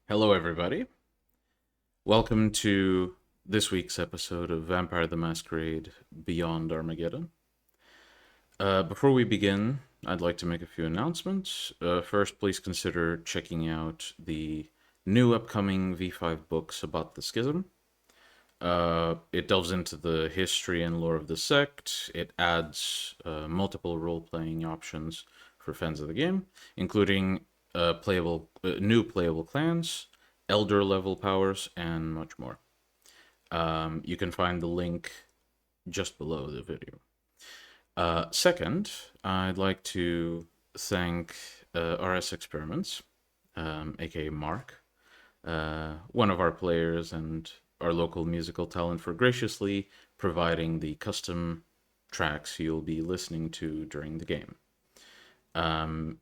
Hello, everybody. Welcome to this week's episode of Vampire the Masquerade Beyond Armageddon. Before we begin, I'd like to make a few announcements. First, please consider checking out the new upcoming V5 books about the Schism. It delves into the history and lore of the sect. It adds multiple role-playing options for fans of the game, including new playable clans, elder level powers, and much more. You can find the link just below the video. Second, I'd like to thank RS Experiments, aka Mark, one of our players and our local musical talent, for graciously providing the custom tracks you'll be listening to during the game.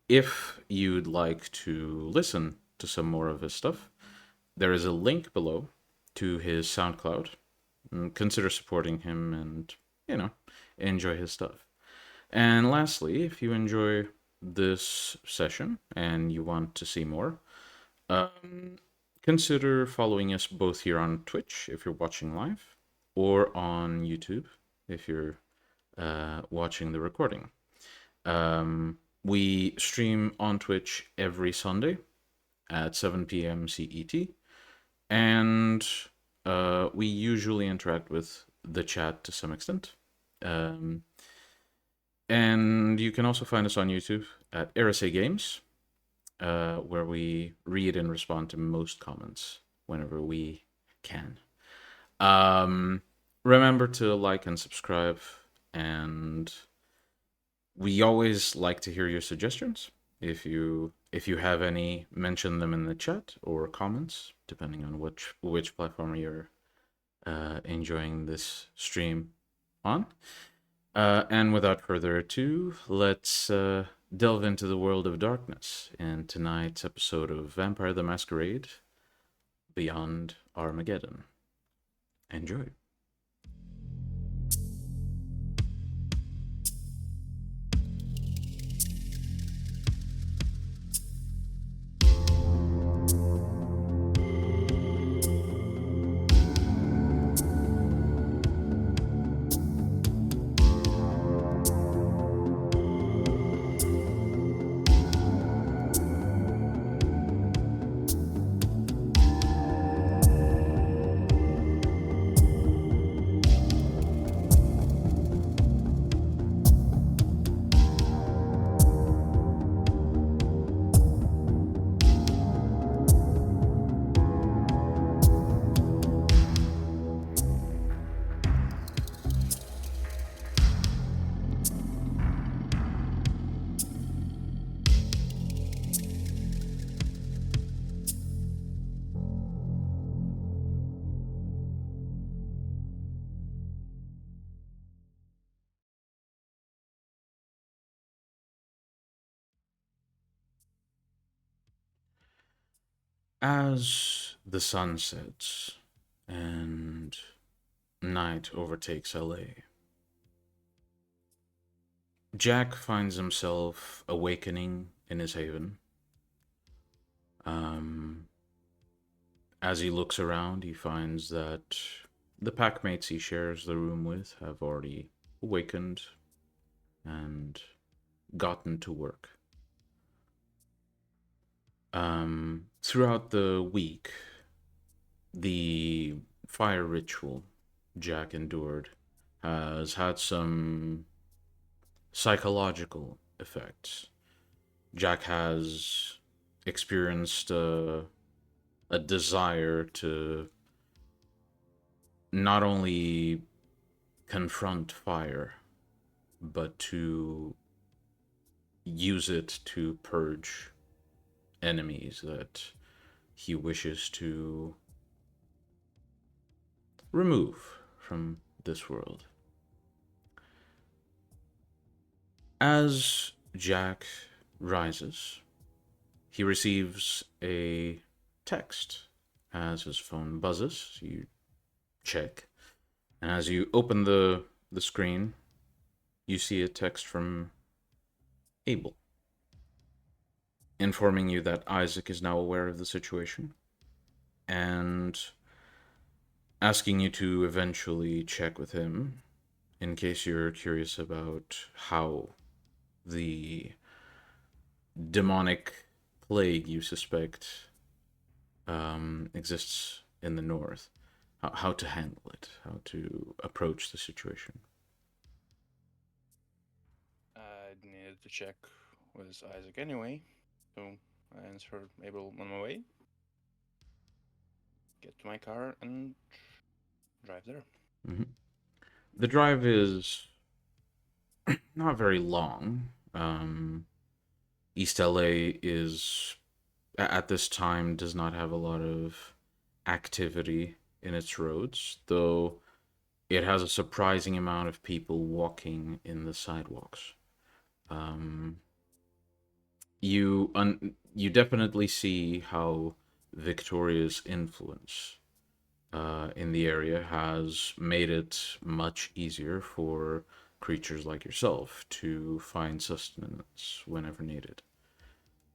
If you'd like to listen to some more of his stuff, there is a link below to his SoundCloud. Consider supporting him and, enjoy his stuff. And lastly, if you enjoy this session and you want to see more, consider following us both here on Twitch if you're watching live, or on YouTube if you're watching the recording. We stream on Twitch every Sunday at 7 p.m. CET, and we usually interact with the chat to some extent. And you can also find us on YouTube at Erise Games, where we read and respond to most comments whenever we can. Remember to like and subscribe, and we always like to hear your suggestions. If you have any, mention them in the chat or comments, depending on which platform you're enjoying this stream on. And without further ado, let's delve into the world of darkness in tonight's episode of Vampire the Masquerade Beyond Armageddon. Enjoy. As the sun sets and night overtakes LA, Jack finds himself awakening in his haven. As he looks around, he finds that the packmates he shares the room with have already awakened and gotten to work. Throughout the week, the fire ritual Jack endured has had some psychological effects. Jack has experienced a desire to not only confront fire, but to use it to purge enemies that he wishes to remove from this world. As Jack rises, he receives a text. As his phone buzzes, you check. And as you open the screen, you see a text from Abel, informing you that Isaac is now aware of the situation and asking you to eventually check with him in case you're curious about how the demonic plague you suspect exists in the north. How to handle it, how to approach the situation. I needed to check with Isaac anyway, so I answered Abel on my way. Get to my car and drive there. Mm-hmm. The drive is not very long. East LA is at this time does not have a lot of activity in its roads, though it has a surprising amount of people walking in the sidewalks. Um, you definitely see how Victoria's influence in the area has made it much easier for creatures like yourself to find sustenance whenever needed.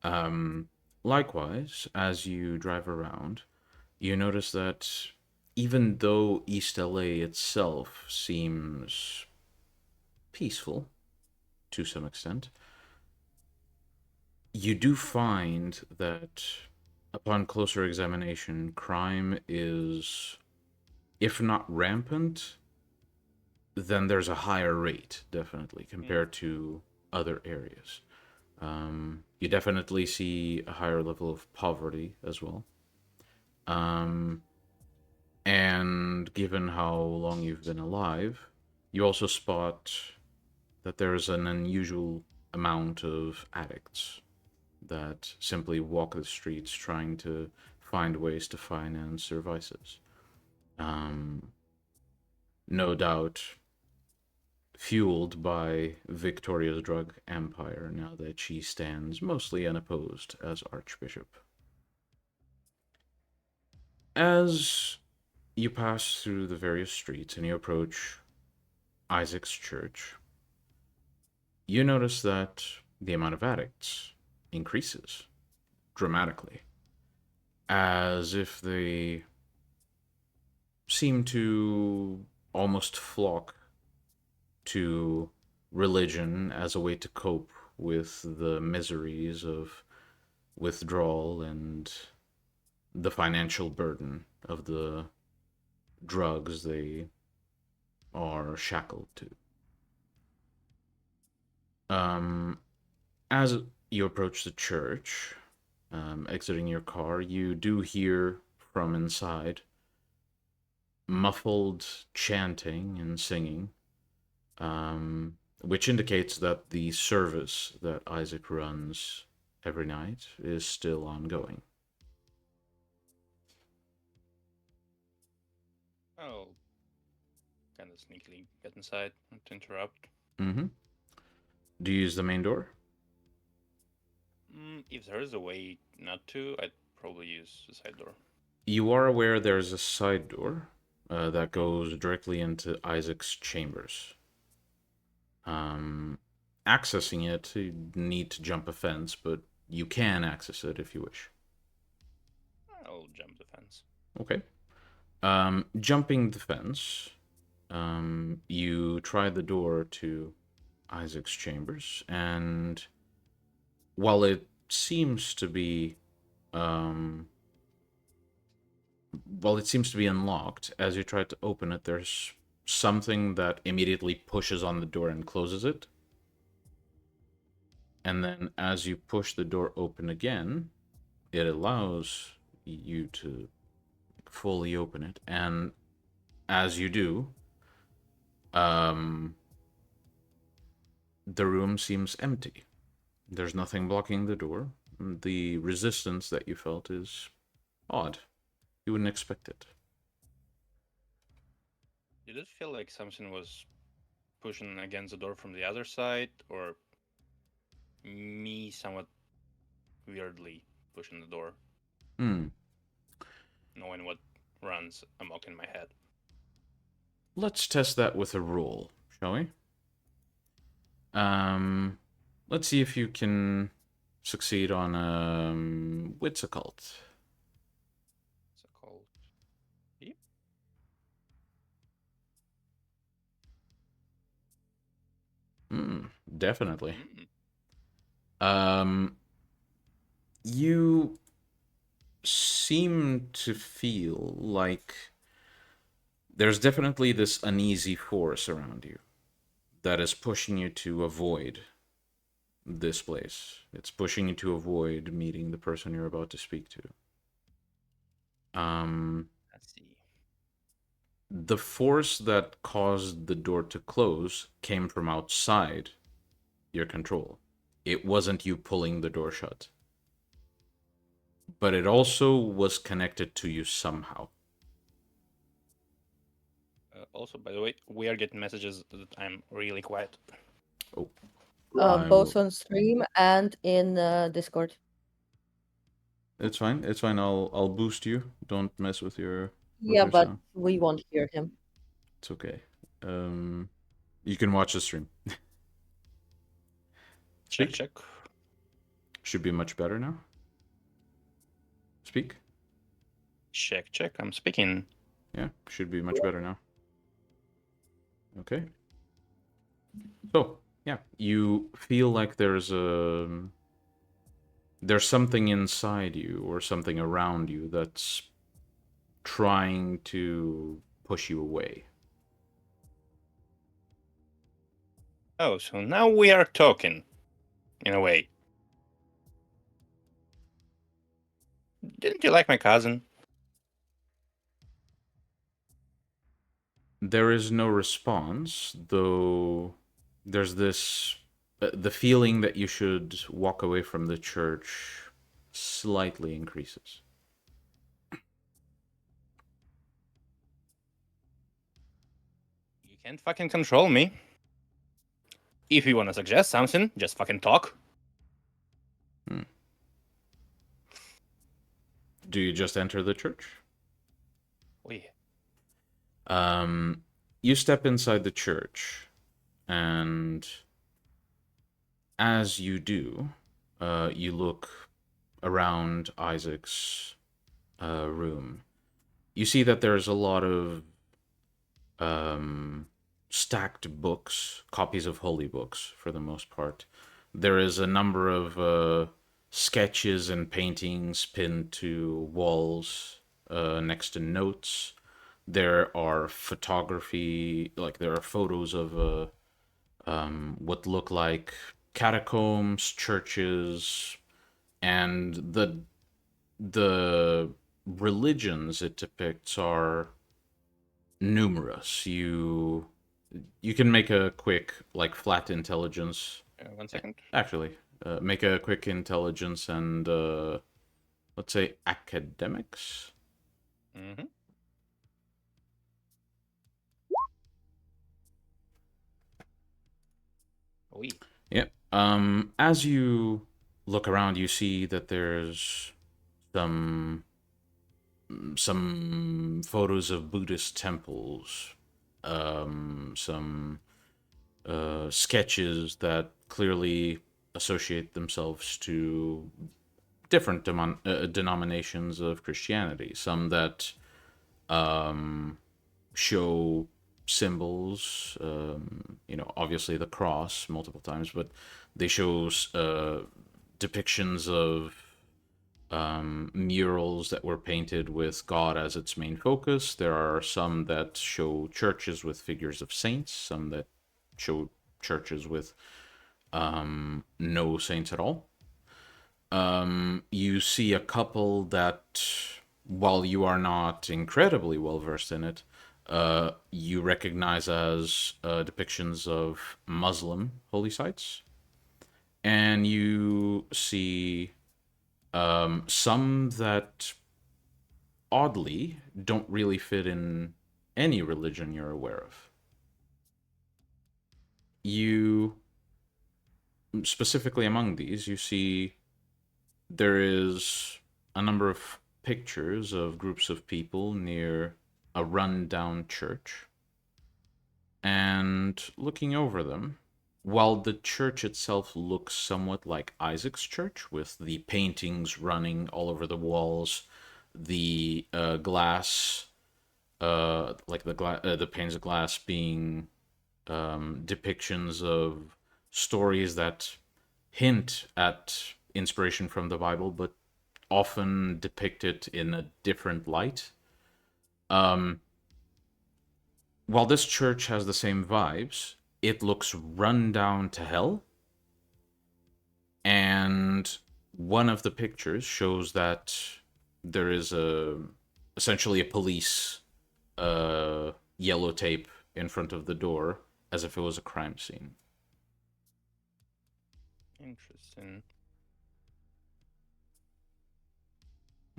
Um, Likewise, as you drive around, you notice that even though East LA itself seems peaceful to some extent, you do find that upon closer examination, crime is, if not rampant, then there's a higher rate, definitely, compared to other areas. You definitely see a higher level of poverty as well. Um, and given how long you've been alive, you also spot that there's an unusual amount of addicts that simply walk the streets trying to find ways to finance their vices. Um, no doubt fueled by Victoria's drug empire now that she stands mostly unopposed as Archbishop. As you pass through the various streets and you approach Isaac's church, you notice that the amount of addicts increases dramatically, as if they seem to almost flock to religion as a way to cope with the miseries of withdrawal and the financial burden of the drugs they are shackled to. Um, as you approach the church, exiting your car, you do hear from inside muffled chanting and singing, which indicates that the service that Isaac runs every night is still ongoing. I'll kind of sneakily get inside, not to interrupt. Mm-hmm. Do you use the main door? If there is a way not to, I'd probably use the side door. You are aware there's a side door that goes directly into Isaac's chambers. Um, Accessing it, you need to jump a fence, but you can access it if you wish. I'll jump the fence. Okay. Jumping the fence, you try the door to Isaac's chambers, and while it seems to be, um, unlocked, as you try to open it, there's something that immediately pushes on the door and closes it. And then as you push the door open again, it allows you to fully open it. And as you do, um, the room seems empty. There's nothing blocking the door. The resistance that you felt is odd. You wouldn't expect it. Did it feel like something was pushing against the door from the other side, or me somewhat weirdly pushing the door, Hmm. knowing what runs amok in my head? Let's test that with a roll, shall we? Um, let's see if you can succeed on wits occult. Definitely. Mm. You seem to feel like there's definitely this uneasy force around you that is pushing you to avoid this place. It's pushing you to avoid meeting the person you're about to speak to. Let's see. The force that caused the door to close came from outside your control. It wasn't you pulling the door shut, but it also was connected to you somehow. Also, by the way, we are getting messages that I'm really quiet. Oh, I Both will. on stream and in Discord. It's fine. It's fine. I'll boost you. Don't mess with your Yeah, but sound. we won't hear him. It's okay. You can watch the stream. Check, Speak. check. Should be much better now. Speak. Check, check. I'm speaking. Yeah, should be much better now. Okay. So, yeah, you feel like there's something inside you or something around you that's trying to push you away. Oh, so now we are talking, in a way. Didn't you like my cousin? There is no response, though there's this the feeling that you should walk away from the church slightly increases. You can't fucking control me. If you want to suggest something, just fucking talk. Do you just enter the church? Oh, yeah. You step inside the church, and as you do, you look around Isaac's room. You see that there's a lot of stacked books, copies of holy books for the most part. There is a number of sketches and paintings pinned to walls next to notes. There are photography, like there are photos of what look like catacombs, churches, and the religions it depicts are numerous. You can make a quick like flat intelligence. 1 second. Actually, make a quick intelligence and let's say academics. Mm-hmm. Oh, yeah. Yep. As you look around, you see that there's some some photos of Buddhist temples, some sketches that clearly associate themselves to different denominations of Christianity. Some that show symbols, obviously the cross multiple times, but they show depictions of murals that were painted with God as its main focus. There are some that show churches with figures of saints, some that show churches with no saints at all. You see a couple that, while you are not incredibly well versed in it, you recognize as depictions of Muslim holy sites. And you see some that oddly don't really fit in any religion you're aware of. You, specifically among these, you see there is a number of pictures of groups of people near a run-down church. And looking over them, while the church itself looks somewhat like Isaac's church, with the paintings running all over the walls, the glass, like the panes of glass being depictions of stories that hint at inspiration from the Bible, but often depict it in a different light. While this church has the same vibes, it looks run down to hell. And one of the pictures shows that there is essentially a police yellow tape in front of the door, as if it was a crime scene. Interesting.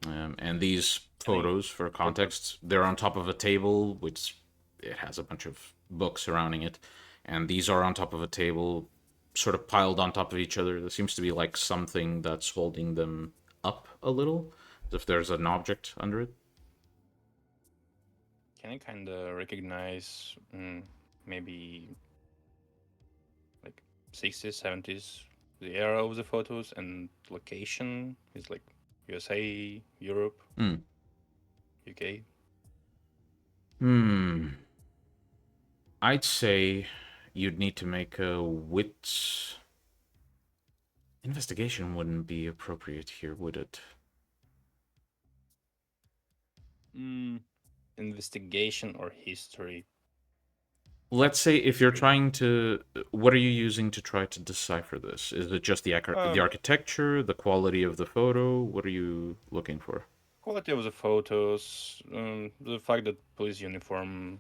And these photos, for context, they're on top of a table, which it has a bunch of books surrounding it, and these are on top of a table, sort of piled on top of each other. There seems to be like something that's holding them up a little, as if there's an object under it. Can I kind of recognize maybe like 60s, 70s, the era of the photos and location is like USA, Europe, UK? I'd say you'd need to make a wits. Investigation wouldn't be appropriate here, would it? Investigation or history? Let's say if you're trying to, what are you using to try to decipher this? Is it just the architecture, the quality of the photo? What are you looking for? Quality of the photos, the fact that police uniform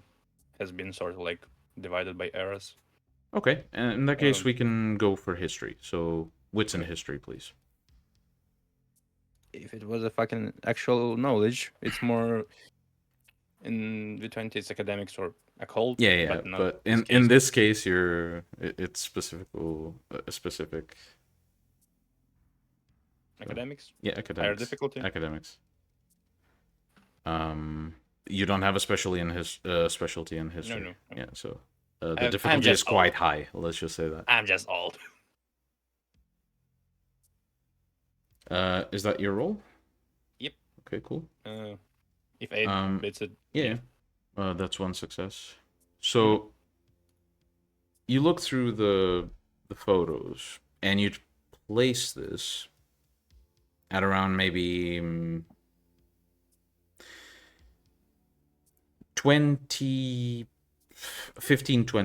has been sort of like divided by eras. Okay, and in that case, we can go for history. So, wits and history, please. If it was a fucking actual knowledge, it's more in V20 it's academics or occult. Yeah, but in this case, it's specific. Academics? Yeah, academics. Higher difficulty? Academics. You don't have a specialty in history. No. Yeah, so the difficulty is quite old. high. Let's just say that. I'm just old. Is that your role? Yep. Okay, cool. If it's a yeah. That's one success. So you look through the photos and you place this at around maybe 20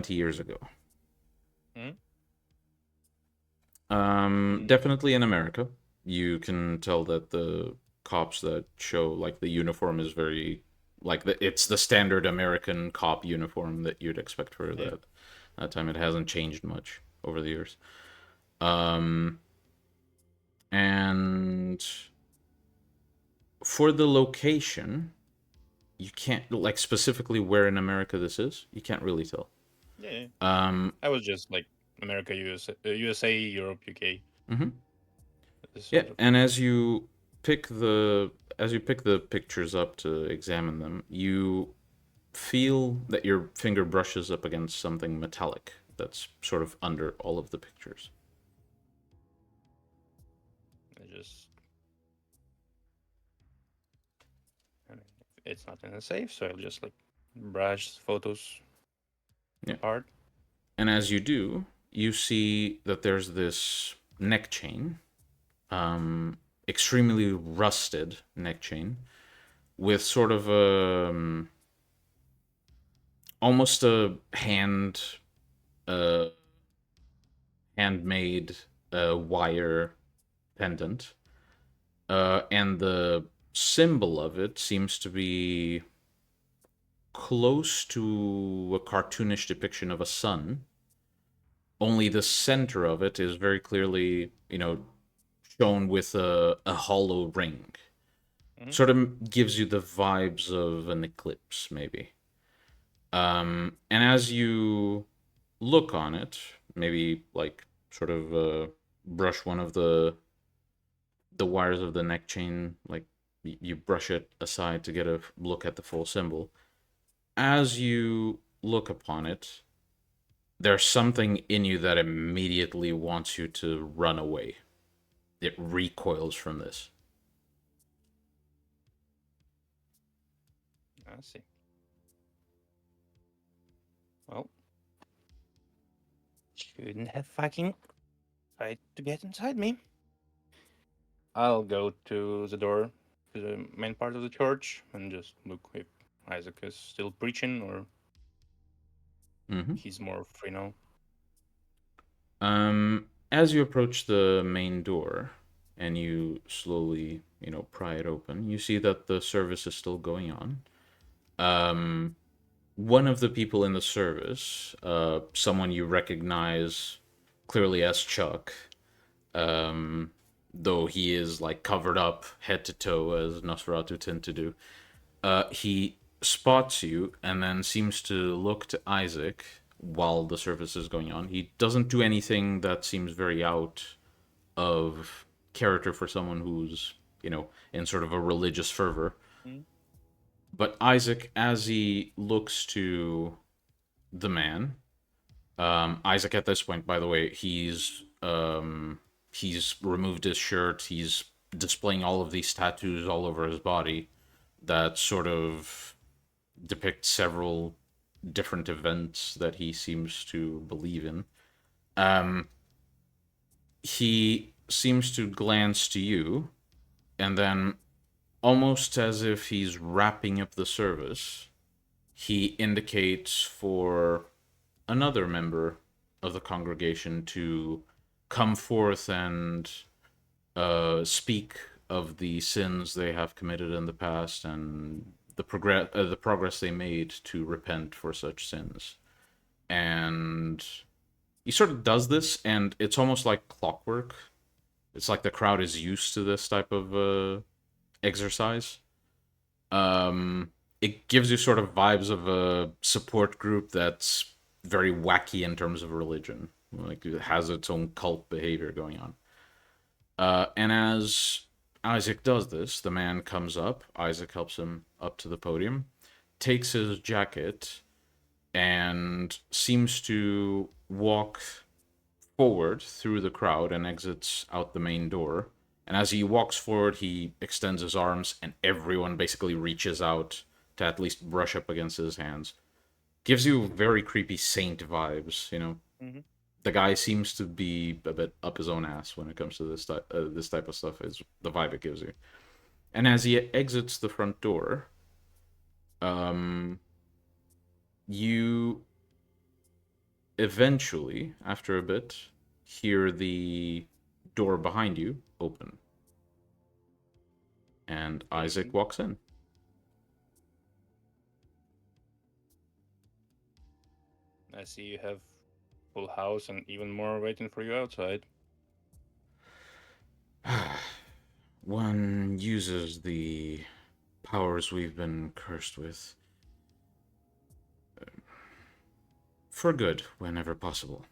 years ago. Definitely in America. You can tell that the cops that show like the uniform is very like it's the standard American cop uniform that you'd expect for that time. It hasn't changed much over the years. And for the location, you can't like specifically where in America this is. You can't really tell. Yeah. I was just like America, USA, Europe, UK. Yeah, and as you pick the pictures up to examine them, you feel that your finger brushes up against something metallic that's sort of under all of the pictures. It's not in a safe, so I'll just like brush photos apart. And as you do, you see that there's this neck chain, extremely rusted neck chain, with sort of a almost a handmade wire pendant, and the symbol of it seems to be close to a cartoonish depiction of a sun. Only the center of it is very clearly, shown with a hollow ring. Sort of gives you the vibes of an eclipse, maybe. And as you look on it, maybe like sort of brush one of the wires of the neck chain, like you brush it aside to get a look at the full symbol. As you look upon it, there's something in you that immediately wants you to run away. It recoils from this. I see. Well, Shouldn't have fucking tried to get inside me. I'll go to the door to the main part of the church and just look if Isaac is still preaching or Mm-hmm. he's more free now. As you approach the main door and you slowly, pry it open, you see that the service is still going on. One of the people in the service, someone you recognize clearly as Chuck, though he is like covered up head to toe as Nosferatu tend to do, he spots you and then seems to look to Isaac while the service is going on. He doesn't do anything that seems very out of character for someone who's, in sort of a religious fervor. Mm. But Isaac, as he looks to the man, Isaac at this point, by the way, he's removed his shirt. He's displaying all of these tattoos all over his body that sort of depict several different events that he seems to believe in. He seems to glance to you, and then, almost as if he's wrapping up the service, he indicates for another member of the congregation to come forth and speak of the sins they have committed in the past and the progress they made to repent for such sins. And he sort of does this, and it's almost like clockwork. It's like the crowd is used to this type of exercise. It gives you sort of vibes of a support group that's very wacky in terms of religion. Like it has its own cult behavior going on. And as Isaac does this, the man comes up. Isaac helps him up to the podium, takes his jacket, and seems to walk forward through the crowd and exits out the main door. And as he walks forward, he extends his arms, and everyone basically reaches out to at least brush up against his hands. Gives you very creepy saint vibes, Mm-hmm. The guy seems to be a bit up his own ass when it comes to this type of stuff. Is the vibe it gives you. And as he exits the front door, you eventually, after a bit, hear the door behind you open, and Isaac walks in. I see you have full house and even more waiting for you outside. One uses the powers we've been cursed with for good whenever possible.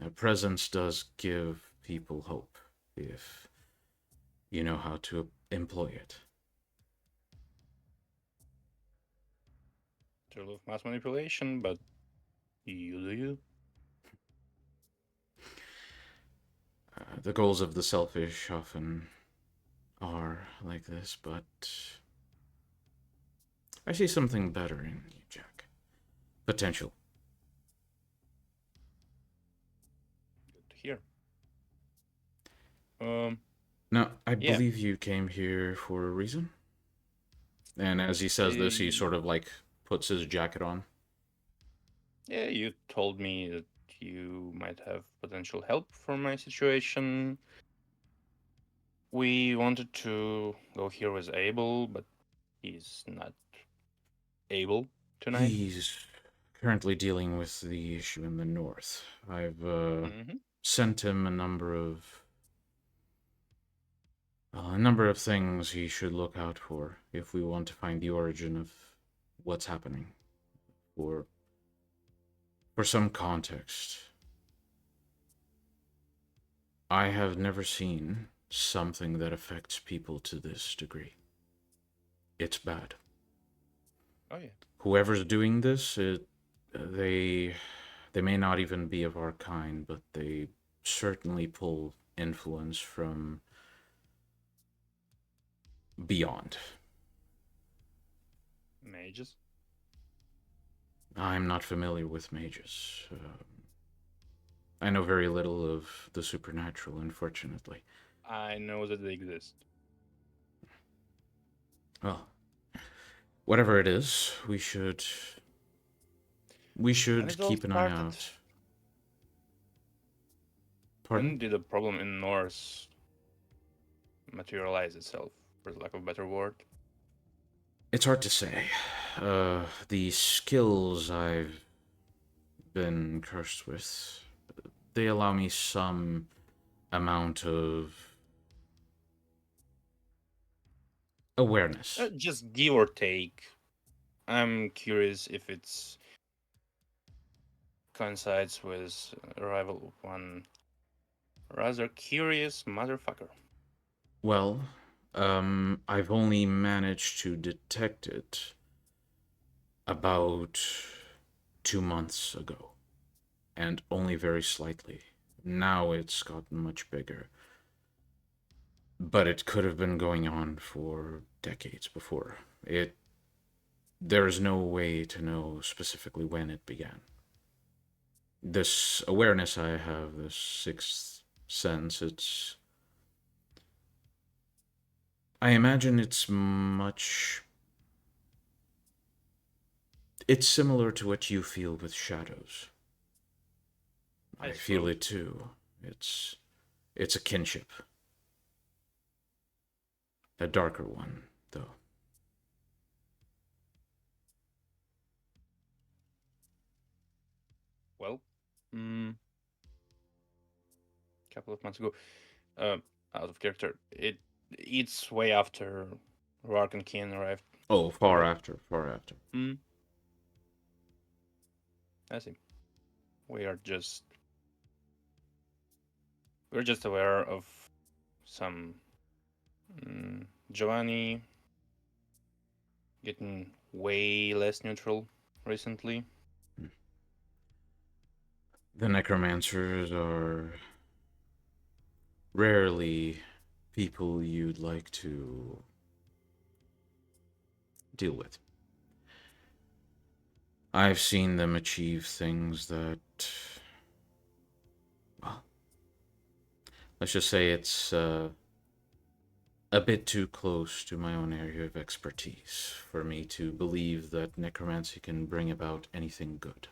A presence does give people hope if you know how to employ it. Tool of mass manipulation, but you do you. The goals of the selfish often are like this, but I see something better in you, Jack. Potential. Good to hear. Now, I Yeah. believe you came here for a reason. And as he says this, he sort of like puts his jacket on. Yeah, you told me that you might have potential help for my situation. We wanted to go here with Abel, but he's not able tonight. He's currently dealing with the issue in the north. I've Mm-hmm. sent him a number of things he should look out for if we want to find the origin of what's happening. For some context, I have never seen something that affects people to this degree. It's bad. Oh yeah. Whoever's doing this, they may not even be of our kind, but they certainly pull influence from beyond. Mages? I'm not familiar with mages. I know very little of the supernatural, unfortunately. I know that they exist. Well, whatever it is, we should When it all keep an eye started? out. Pardon? When did the problem in Norse materialize itself, for lack of a better word? It's hard to say. The skills I've been cursed with, they allow me some amount of awareness. Just give or take. I'm curious if it's coincides with arrival of one rather curious motherfucker. Well, I've only managed to detect it about 2 months ago, and only very slightly. Now it's gotten much bigger. But it could have been going on for decades before. There is no way to know specifically when it began. This awareness I have, this sixth sense, I imagine it's similar to what you feel with shadows. I feel it too. It's a kinship. A darker one, though. Well, a couple of months ago, out of character, it eats way after Rourke and Keen arrived. Oh, far Right. after. I see. We're just aware of some Giovanni getting way less neutral recently. The necromancers are rarely people you'd like to deal with. I've seen them achieve things that, well, let's just say it's a bit too close to my own area of expertise for me to believe that necromancy can bring about anything good.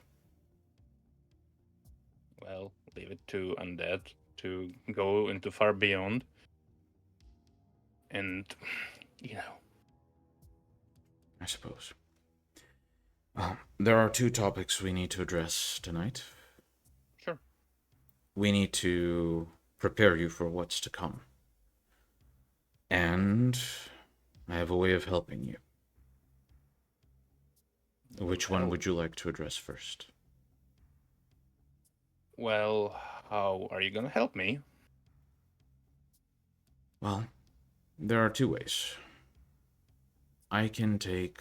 Well, leave it to undead to go into far beyond. And, I suppose. Well, there are two topics we need to address tonight. Sure. We need to prepare you for what's to come. And I have a way of helping you. Which one would you like to address first? Well, how are you gonna help me? Well, there are two ways. I can take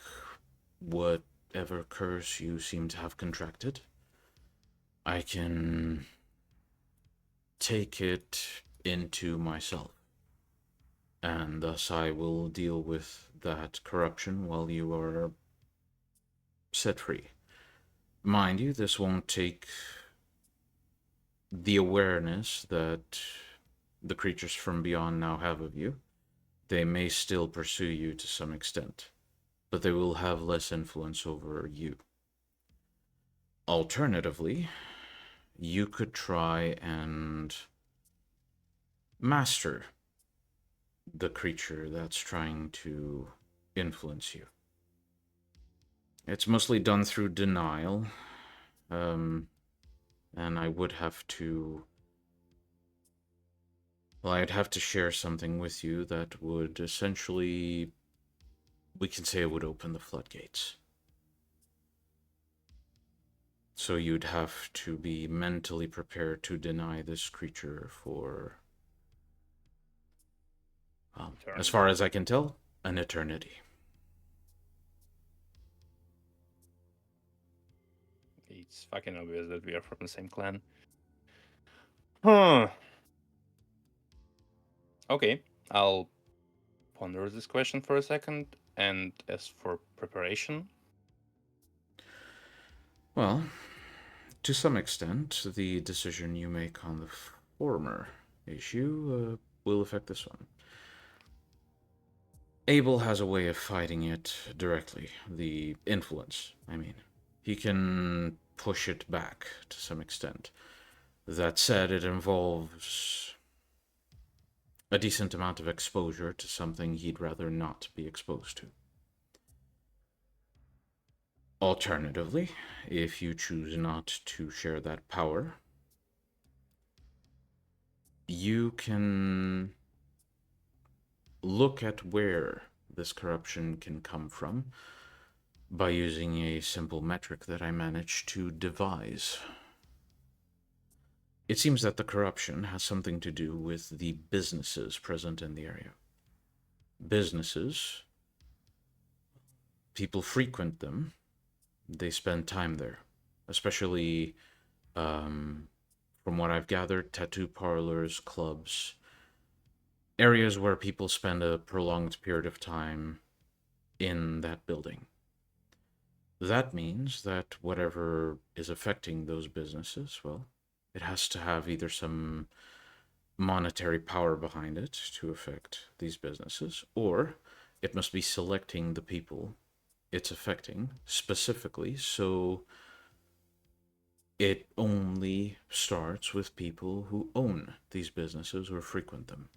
whatever curse you seem to have contracted. I can take it into myself. And thus I will deal with that corruption while you are set free. Mind you, this won't take the awareness that the creatures from beyond now have of you. They may still pursue you to some extent, but they will have less influence over you. Alternatively, you could try and master the creature that's trying to influence you. It's mostly done through denial, and I would have to... Well, I'd have to share something with you that would essentially... We can say it would open the floodgates. So you'd have to be mentally prepared to deny this creature for... as far as I can tell, an eternity. It's fucking obvious that we are from the same clan. Huh. Okay, I'll ponder this question for a second. And as for preparation? Well, To some extent, the decision you make on the former issue will affect this one. Abel has a way of fighting it directly. The influence, I mean. He can push it back to some extent. That said, it involves a decent amount of exposure to something he'd rather not be exposed to. Alternatively, if you choose not to share that power, you can look at where this corruption can come from by using a simple metric that I managed to devise. It seems that the corruption has something to do with the businesses present in the area. Businesses, people frequent them, they spend time there, especially, from what I've gathered, tattoo parlors, clubs, areas where people spend a prolonged period of time in that building. That means that whatever is affecting those businesses, well, it has to have either some monetary power behind it to affect these businesses, or it must be selecting the people it's affecting specifically, so it only starts with people who own these businesses or frequent them.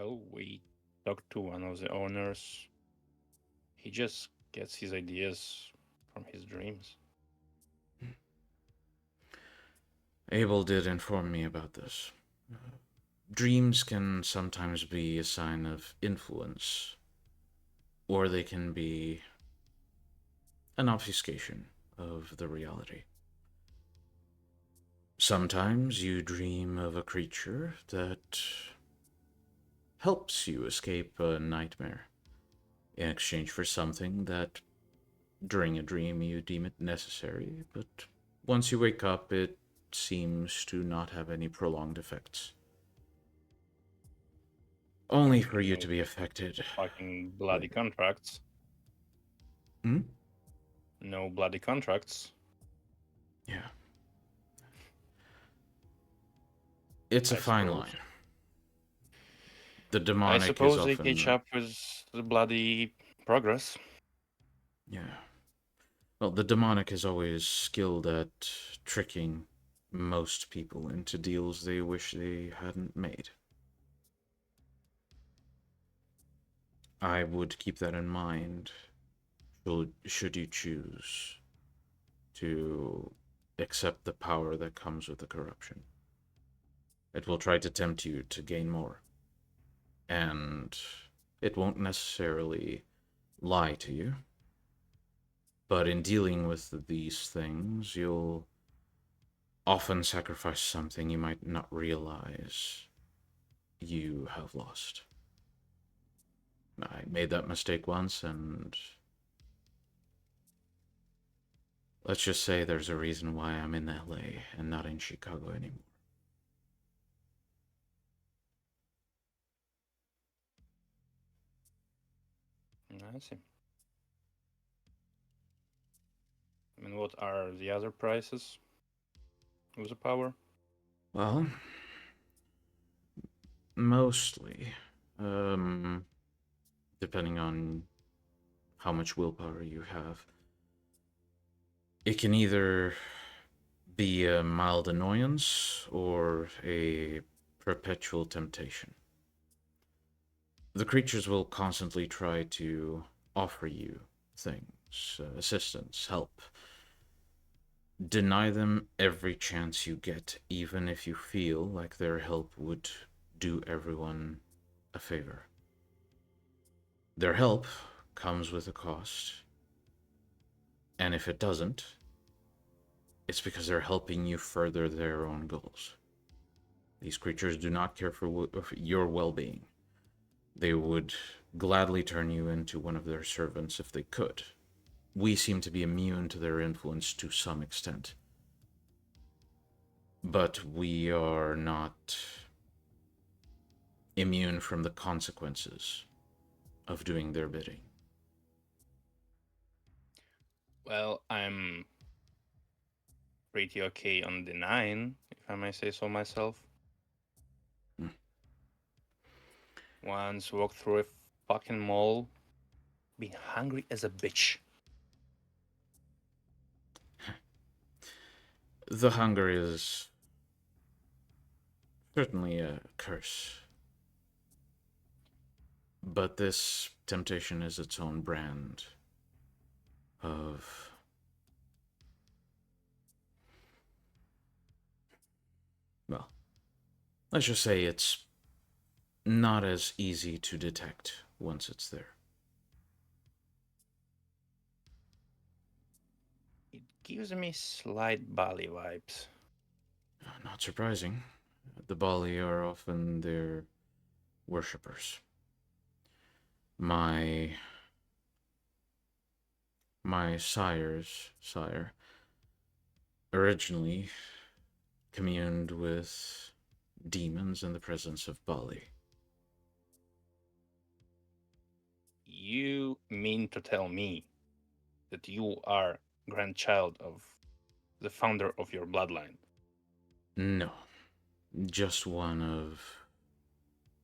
Oh, we talked to one of the owners. He just gets his ideas from his dreams. Abel did inform me about this. Dreams can sometimes be a sign of influence, or they can be an obfuscation of the reality. Sometimes you dream of a creature that helps you escape a nightmare in exchange for something that during a dream you deem it necessary, but once you wake up it seems to not have any prolonged effects. Only for you to be affected. Fucking bloody contracts. Hmm? No bloody contracts. Yeah. It's a fine line. The demonic I suppose is they often... catch up with the bloody progress. Yeah. Well, the demonic is always skilled at tricking most people into deals they wish they hadn't made. I would keep that in mind should you choose to accept the power that comes with the corruption. It will try to tempt you to gain more. And it won't necessarily lie to you. But in dealing with these things, you'll often sacrifice something you might not realize you have lost. I made that mistake once, and let's just say there's a reason why I'm in LA and not in Chicago anymore. I see. I mean, what are the other prices of the power? Well, mostly, depending on how much willpower you have, it can either be a mild annoyance or a perpetual temptation. The creatures will constantly try to offer you things, assistance, help. Deny them every chance you get, even if you feel like their help would do everyone a favor. Their help comes with a cost, and if it doesn't, it's because they're helping you further their own goals. These creatures do not care for your well-being. They would gladly turn you into one of their servants if they could. We seem to be immune to their influence to some extent. But we are not immune from the consequences of doing their bidding. Well, I'm pretty okay on the 9, if I may say so myself. Hmm. Once walked through a fucking mall, being hungry as a bitch. The hunger is certainly a curse. But this temptation is its own brand of... Well, let's just say it's not as easy to detect once it's there. It gives me slight Bali vibes. Not surprising. The Bali are often their worshippers. My sire's sire originally communed with demons in the presence of Bali. You mean to tell me that you are grandchild of the founder of your bloodline? No, just one of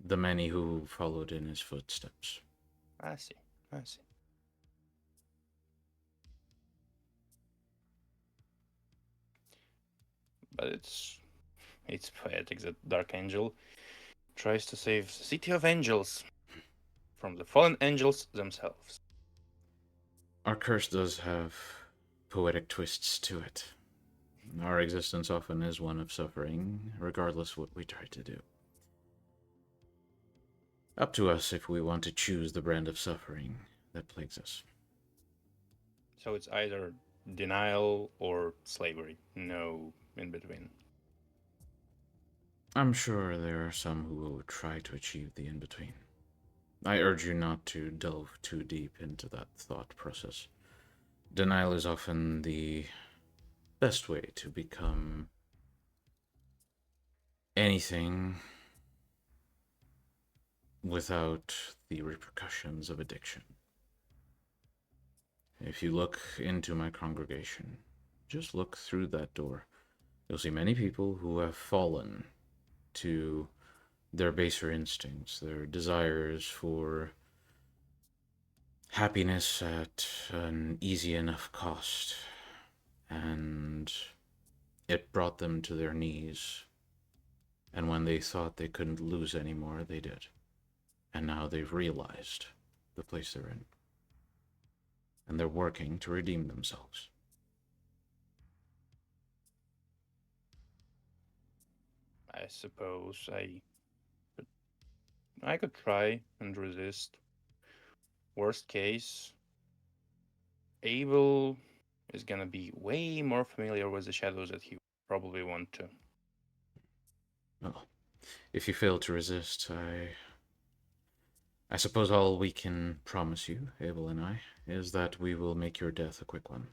the many who followed in his footsteps. I see. I see. But it's poetic that Dark Angel tries to save the City of Angels from the fallen angels themselves. Our curse does have poetic twists to it. Our existence often is one of suffering, regardless what we try to do. Up to us if we want to choose the brand of suffering that plagues us. So it's either denial or slavery. No in between. I'm sure there are some who will try to achieve the in-between. I urge you not to delve too deep into that thought process. Denial is often the best way to become anything without the repercussions of addiction. If you look into my congregation, just look through that door. You'll see many people who have fallen to their baser instincts, their desires for happiness at an easy enough cost, and it brought them to their knees. And when they thought they couldn't lose anymore, they did. And now they've realized the place they're in. And they're working to redeem themselves. I suppose I could try and resist. Worst case, Abel is gonna be way more familiar with the shadows that he probably want to. Well, if you fail to resist, I suppose all we can promise you, Abel and I, is that we will make your death a quick one.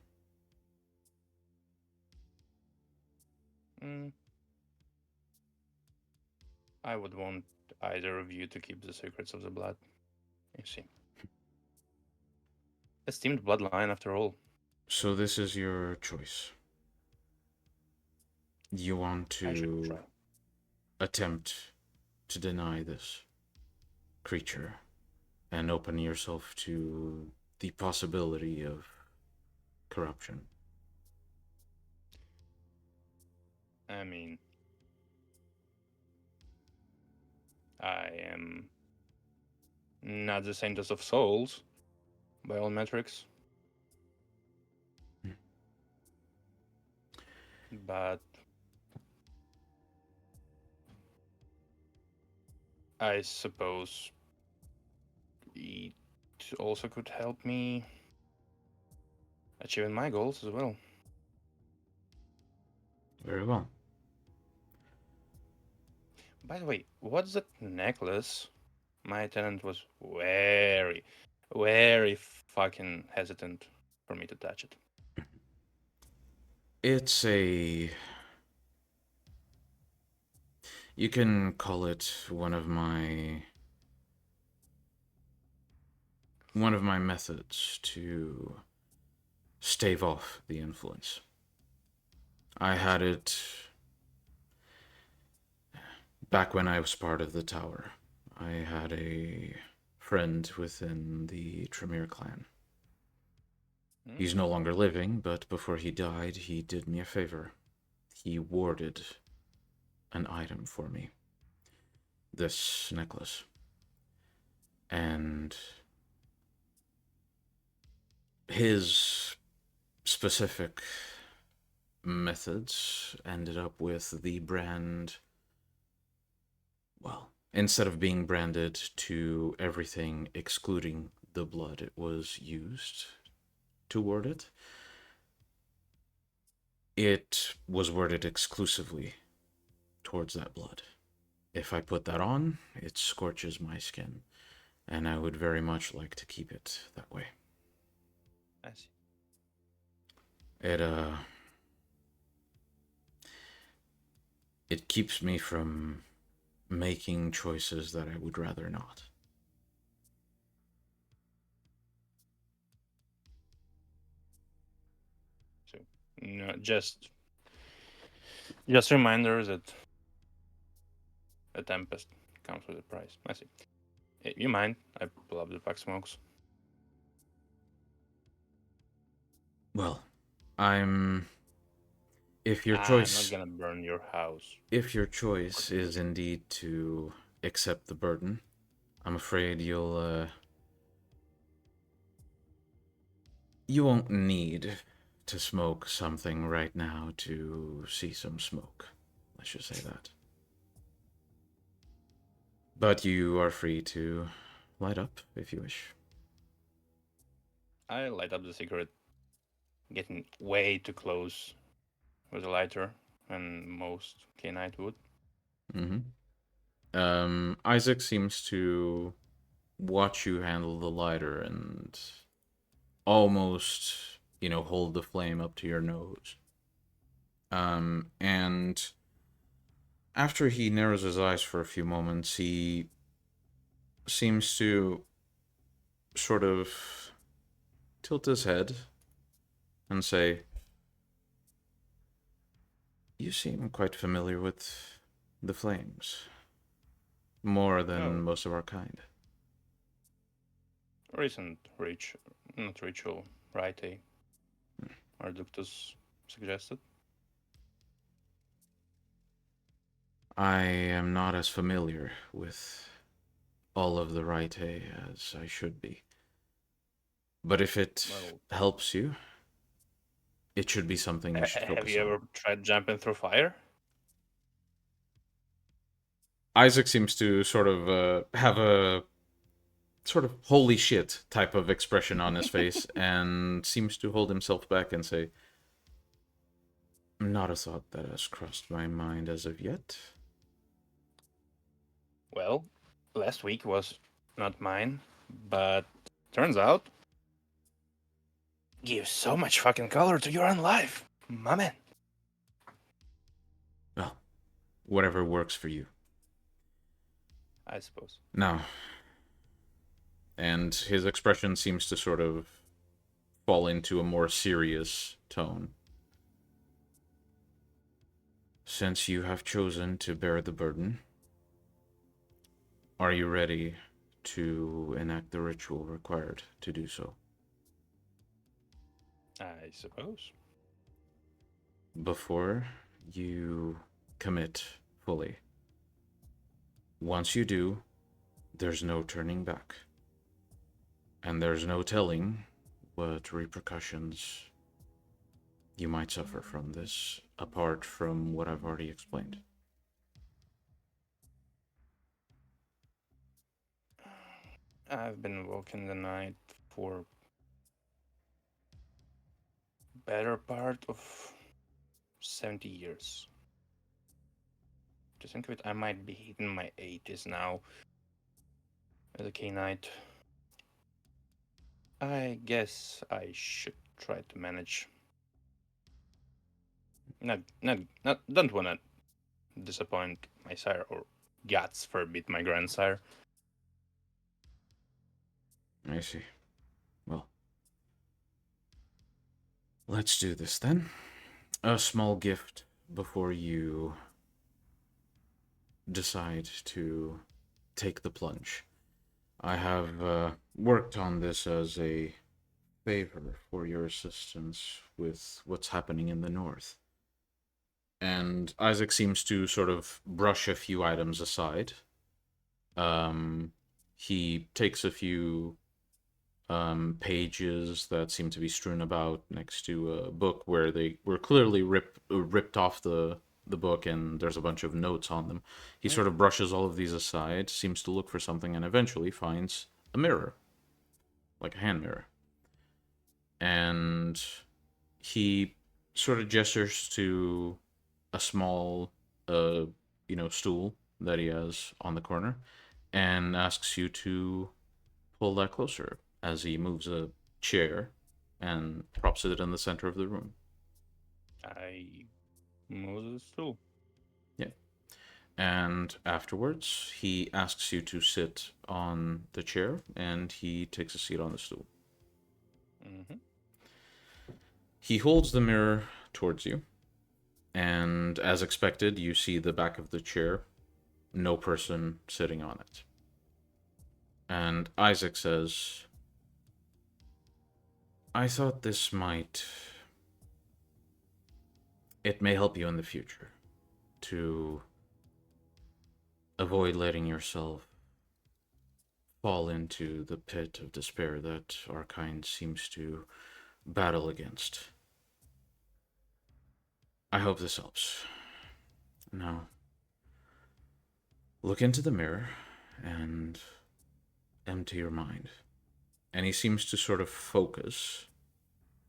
Mm, I would want either of you to keep the secrets of the blood. You see. Esteemed bloodline, after all. So this is your choice. You want I should to try. attempt to deny this creature and open yourself to the possibility of corruption. I mean, I am not the saintest of souls, by all metrics. Hmm. But I suppose it also could help me achieving my goals as well. Very well. By the way, what's that necklace? My tenant was very, very fucking hesitant for me to touch it. It's a... You can call it one of my methods to stave off the influence. I had it back when I was part of the tower. I had a friend within the Tremere clan. He's no longer living, but before he died, he did me a favor. He warded an item for me. This necklace. And his specific methods ended up with the brand. Well, instead of being branded to everything excluding the blood it was used toward it, it was worded exclusively towards that blood. If I put that on, it scorches my skin, and I would very much like to keep it that way. I see. It keeps me from making choices that I would rather not. So, no, just a reminder that a tempest comes with a price. I see. Hey, you mind? I pull up the pack smokes. Well, if your I'm choice, not gonna burn your house. if your choice is indeed to accept the burden, I'm afraid you won't need to smoke something right now to see some smoke. Let's just say that. But you are free to light up if you wish. I light up the cigarette, getting way too close with a lighter, and most Cainite would. Isaac seems to watch you handle the lighter and almost, hold the flame up to your nose. And after he narrows his eyes for a few moments, he seems to sort of tilt his head and say, "You seem quite familiar with the flames. More than most of our kind." Recent not ritual, rite, Arductus suggested. I am not as familiar with all of the rite as I should be. But if it helps you, it should be something you should focus on. Have you ever tried jumping through fire? Isaac seems to sort of have a sort of holy shit type of expression on his face and seems to hold himself back and say, "Not a thought that has crossed my mind as of yet." Well, last week was not mine, but turns out gives so much fucking color to your own life, my man. Well, whatever works for you. I suppose. Now, and his expression seems to sort of fall into a more serious tone. Since you have chosen to bear the burden, are you ready to enact the ritual required to do so? I suppose. Before you commit fully. Once you do, there's no turning back. And there's no telling what repercussions you might suffer from this, apart from what I've already explained. I've been walking the night for better part of 70 years. To think of it, I might be hitting my 80s now as a Cainite. I guess I should try to manage. Don't wanna disappoint my sire, or gods forbid my grandsire. I see. Well, let's do this then. a small gift before you decide to take the plunge. I have worked on this as a favor for your assistance with what's happening in the north. And Isaac seems to sort of brush a few items aside. He takes a few pages that seem to be strewn about next to a book where they were clearly ripped off the book, and there's a bunch of notes on them. He sort of brushes all of these aside, seems to look for something, and eventually finds a mirror, like a hand mirror. And he sort of gestures to a small, stool that he has on the corner, and asks you to pull that closer as he moves a chair and props it in the center of the room. I move the stool. Yeah. And afterwards, he asks you to sit on the chair, and he takes a seat on the stool. Mm-hmm. He holds the mirror towards you, and as expected, you see the back of the chair, no person sitting on it. And Isaac says, I thought this might... It may help you in the future to avoid letting yourself fall into the pit of despair that our kind seems to battle against. I hope this helps. Now, look into the mirror and empty your mind. And he seems to sort of focus,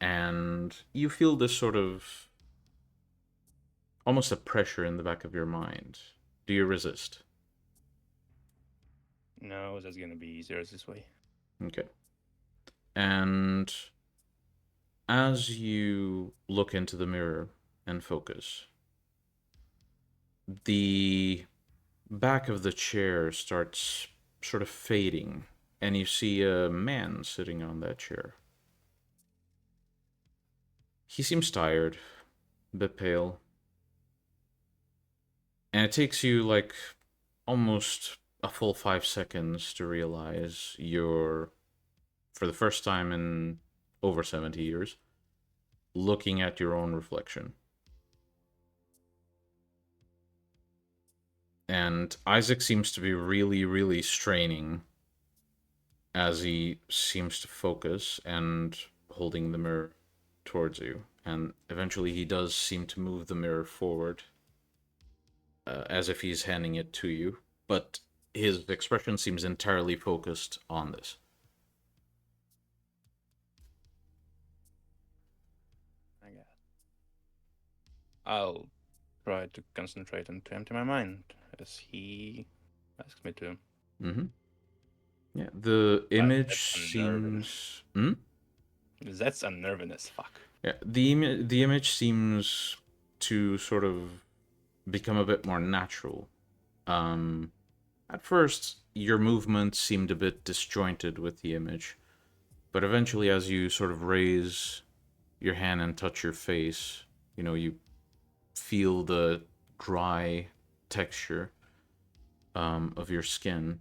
and you feel this sort of almost a pressure in the back of your mind. Do you resist? No, that's gonna be easier this way. Okay. And as you look into the mirror and focus, the back of the chair starts sort of fading, and you see a man sitting on that chair. He seems tired, a bit pale, and it takes you like almost a full 5 seconds to realize you're, for the first time in over 70 years, looking at your own reflection. And Isaac seems to be really, really straining as he seems to focus and holding the mirror towards you. And eventually he does seem to move the mirror forward, as if he's handing it to you. But his expression seems entirely focused on this. I guess. I'll try to concentrate and to empty my mind as he asks me to. Mm-hmm. Yeah, the image that's seems... That's unnerving as fuck. Yeah, the image seems to sort of become a bit more natural. At first, your movements seemed a bit disjointed with the image, but eventually, as you sort of raise your hand and touch your face, you feel the dry texture of your skin.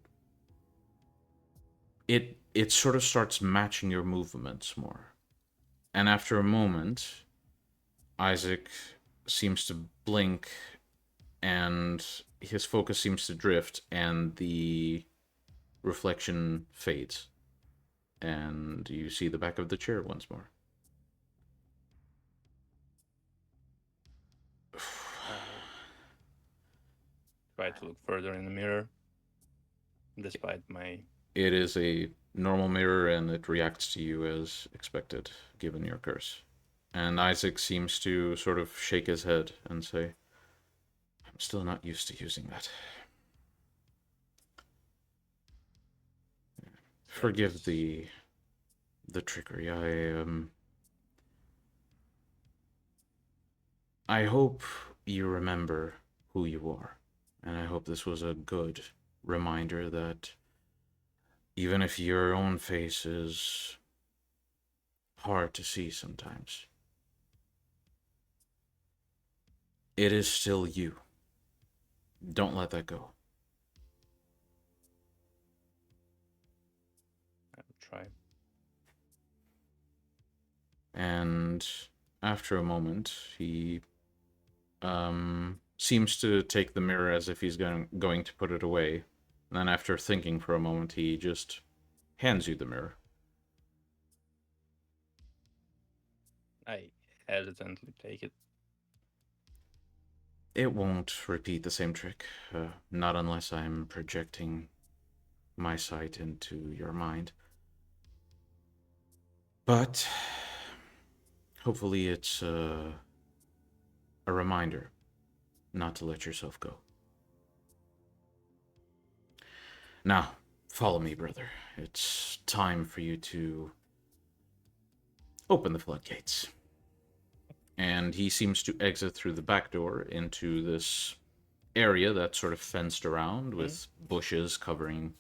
It sort of starts matching your movements more. And after a moment, Isaac seems to blink, and his focus seems to drift, and the reflection fades. And you see the back of the chair once more. Try to look further in the mirror, despite my... It is a normal mirror, and it reacts to you as expected, given your curse. And Isaac seems to sort of shake his head and say, I'm still not used to using that. Forgive the trickery. I hope you remember who you are. And I hope this was a good reminder that even if your own face is hard to see sometimes, It is still you. Don't let that go. I will try. And after a moment, he seems to take the mirror as if he's going to put it away. And then after thinking for a moment, he just hands you the mirror. I hesitantly take it. It won't repeat the same trick, not unless I'm projecting my sight into your mind. But hopefully it's a reminder not to let yourself go. Now, follow me, brother. It's time for you to open the floodgates. And he seems to exit through the back door into this area that's sort of fenced around with bushes covering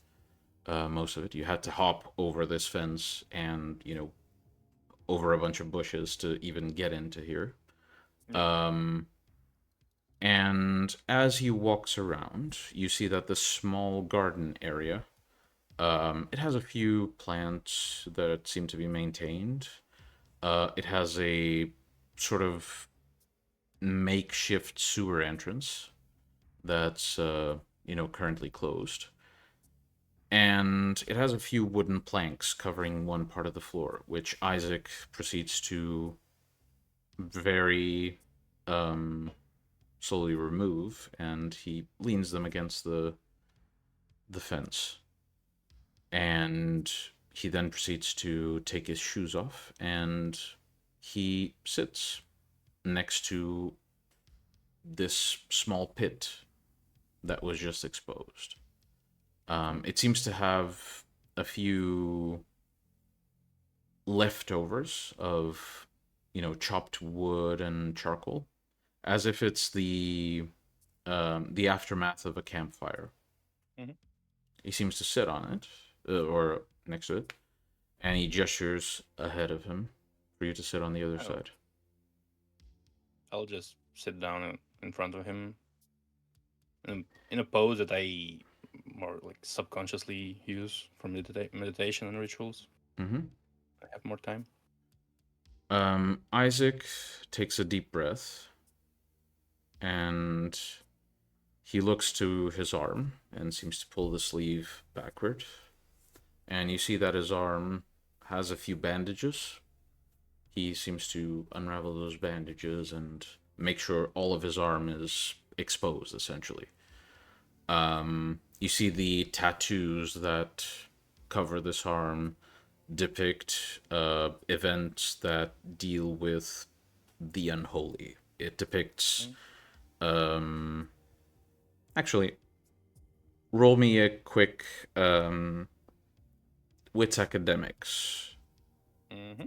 most of it. You had to hop over this fence and, over a bunch of bushes to even get into here. And as he walks around, you see that the small garden area, it has a few plants that seem to be maintained. It has a sort of makeshift sewer entrance that's, currently closed. And it has a few wooden planks covering one part of the floor, which Isaac proceeds to very slowly remove, and he leans them against the fence. And he then proceeds to take his shoes off, and he sits next to this small pit that was just exposed. It seems to have a few leftovers of, chopped wood and charcoal, as if it's the aftermath of a campfire. Mm-hmm. He seems to sit on it, or next to it, and he gestures ahead of him for you to sit on the other side. I'll just sit down in front of him in a pose that I more like subconsciously use for meditation and rituals. Mm-hmm. I have more time. Isaac takes a deep breath, and he looks to his arm and seems to pull the sleeve backward. And you see that his arm has a few bandages. He seems to unravel those bandages and make sure all of his arm is exposed, essentially. You see the tattoos that cover this arm depict events that deal with the unholy. It depicts... Actually, roll me a quick wits academics. Mm-hmm.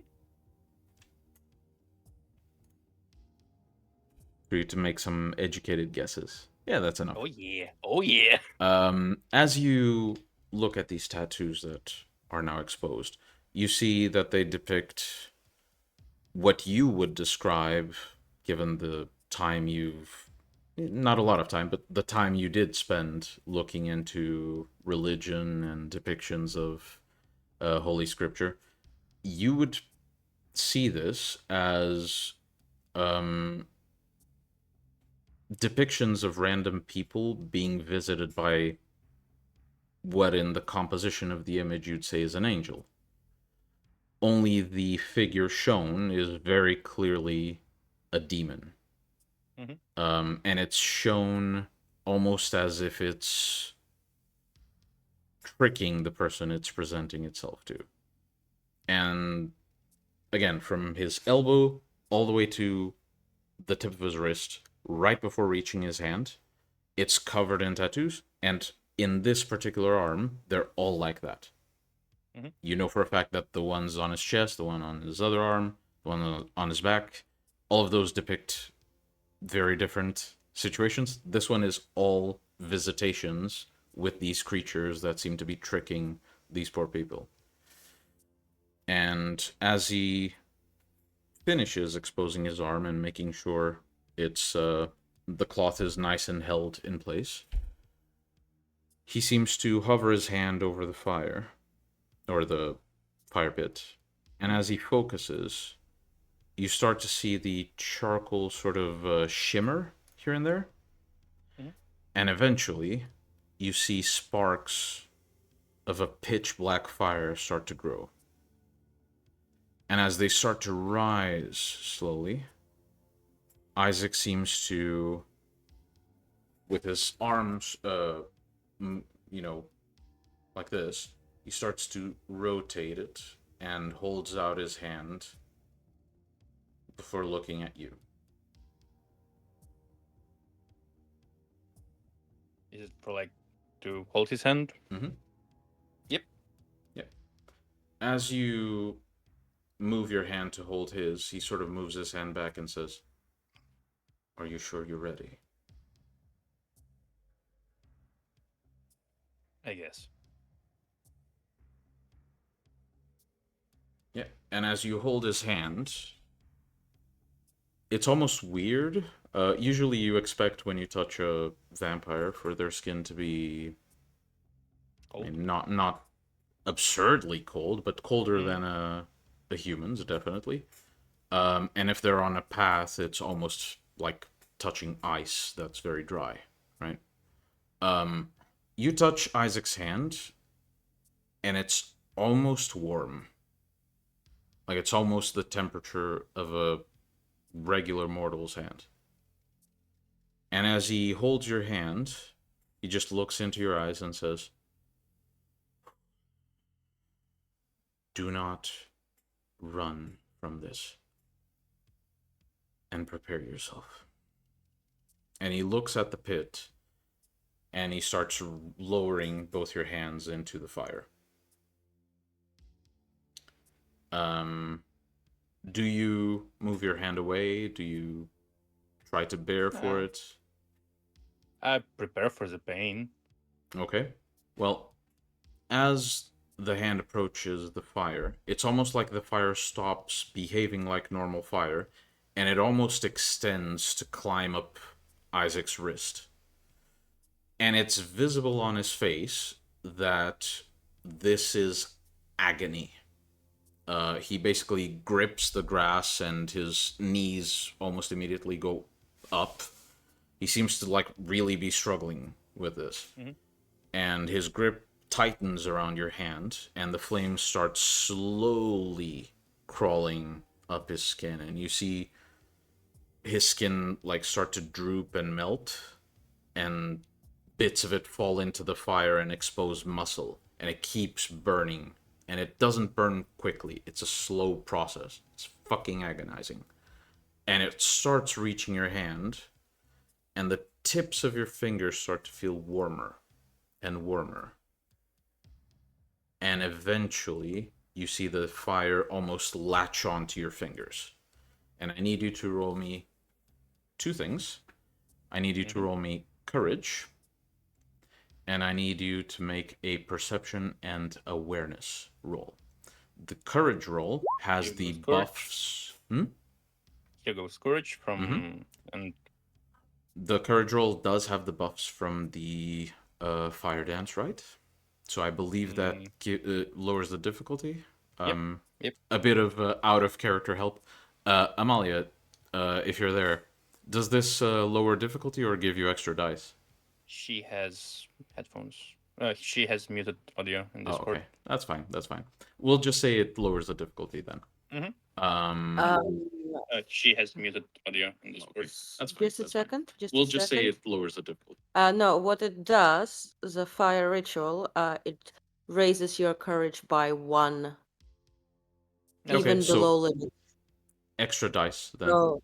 For you to make some educated guesses. Yeah, that's enough. Oh yeah. Oh yeah. As you look at these tattoos that are now exposed, you see that they depict what you would describe, given the time you've... not a lot of time, but the time you did spend looking into religion and depictions of Holy Scripture, you would see this as depictions of random people being visited by what in the composition of the image you'd say is an angel. Only the figure shown is very clearly a demon. Mm-hmm. And it's shown almost as if it's tricking the person it's presenting itself to. And again, from his elbow all the way to the tip of his wrist, right before reaching his hand, it's covered in tattoos. And in this particular arm, they're all like that. Mm-hmm. You know for a fact that the ones on his chest, the one on his other arm, the one on his back, all of those depict very different situations. This one is all visitations with these creatures that seem to be tricking these poor people. And as he finishes exposing his arm and making sure it's the cloth is nice and held in place. He seems to hover his hand over the fire, or the fire pit, and as he focuses, you start to see the charcoal sort of shimmer here and there, and eventually you see sparks of a pitch black fire start to grow. And as they start to rise slowly, Isaac seems to, with his arms, like this, he starts to rotate it and holds out his hand before looking at you. Is it for like to hold his hand? Mm-hmm. Yep. Yep. As you move your hand to hold his, he sort of moves his hand back and says, "Are you sure you're ready?" I guess. Yeah. And as you hold his hand, it's almost weird. Usually you expect when you touch a vampire for their skin to be Cold. I mean, not absurdly cold, but colder than a human's, definitely. And if they're on a path, it's almost like touching ice that's very dry, right? You touch Isaac's hand, and it's almost warm. Like, it's almost the temperature of a regular mortal's hand. And as he holds your hand, he just looks into your eyes and says, "Do not run from this. And prepare yourself." And he looks at the pit, and he starts lowering both your hands into the fire. Do you move your hand away? Do you try to bear for it? I prepare for the pain. Okay. Well, as the hand approaches the fire, it's almost like the fire stops behaving like normal fire, and it almost extends to climb up Isaac's wrist. And it's visible on his face that this is agony. He basically grips the grass and his knees almost immediately go up. He seems to like really be struggling with this. And his grip tightens around your hand, and the flames start slowly crawling up his skin, and you see his skin like start to droop and melt, and bits of it fall into the fire and expose muscle, and it keeps burning, and it doesn't burn quickly. It's a slow process. It's fucking agonizing. And it starts reaching your hand, and the tips of your fingers start to feel warmer and warmer. And eventually, you see the fire almost latch onto your fingers. And I need you to roll me two things. I need you to roll me courage, and I need you to make a perception and awareness roll. The courage roll has Here the goes courage. buffs. Here goes courage from and The courage roll does have the buffs from the fire dance, right? So I believe that lowers the difficulty. Yep. A bit of out of character help. Amalia, if you're there, does this lower difficulty or give you extra dice? She has headphones. She has muted audio in Oh, Discord. okay. That's fine. That's fine. We'll just say it lowers the difficulty then. She has muted audio in Discord. Okay. That's fine. Just a That's fine. second. Just We'll a just second. say it lowers the difficulty. No, what it does, the fire ritual, it raises your courage by 1, Okay, even so below limit. extra dice then. So,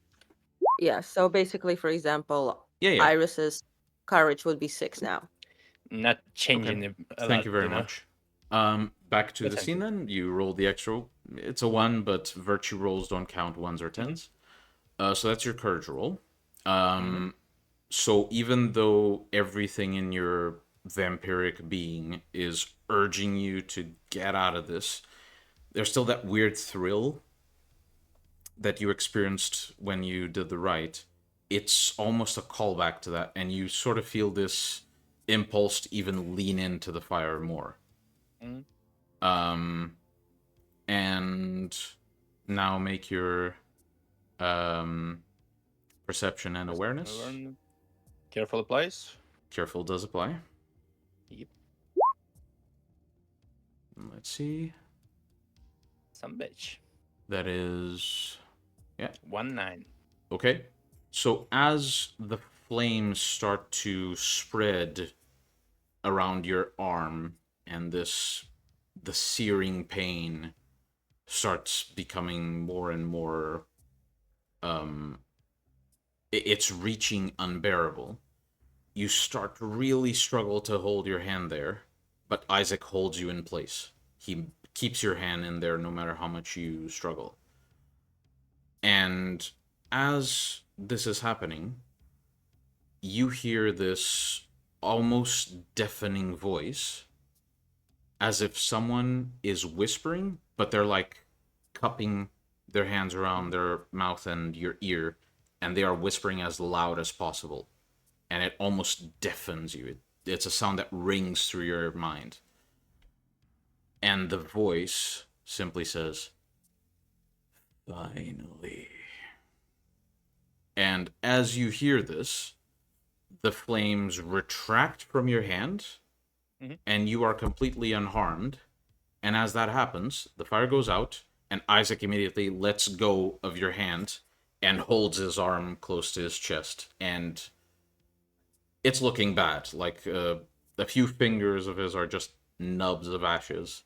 yeah. So basically, for example, Yeah. Iris's courage would be 6 now. Not changing Okay. it a Thank lot, you very know? much. Back to But the thank scene then. You roll the extra. It's a 1, but virtue rolls don't count 1s or 10s. So that's your courage roll. So even though everything in your vampiric being is urging you to get out of this, there's still that weird thrill that you experienced when you did the rite, it's almost a callback to that, and you sort of feel this impulse to even lean into the fire more. Mm. And now make your perception and awareness. Careful applies. Careful does apply. Yep. Let's see. Some bitch. That is... yeah. 1-9. Okay. So as the flames start to spread around your arm, and the searing pain starts becoming more and more, it's reaching unbearable. You start to really struggle to hold your hand there, but Isaac holds you in place. He keeps your hand in there no matter how much you struggle. And as this is happening, you hear this almost deafening voice, as if someone is whispering, but they're like cupping their hands around their mouth and your ear, and they are whispering as loud as possible. And it almost deafens you. It's a sound that rings through your mind. And the voice simply says, "Finally." And as you hear this, the flames retract from your hand, and you are completely unharmed. And as that happens, the fire goes out, and Isaac immediately lets go of your hand and holds his arm close to his chest. And it's looking bad. Like, a few fingers of his are just nubs of ashes.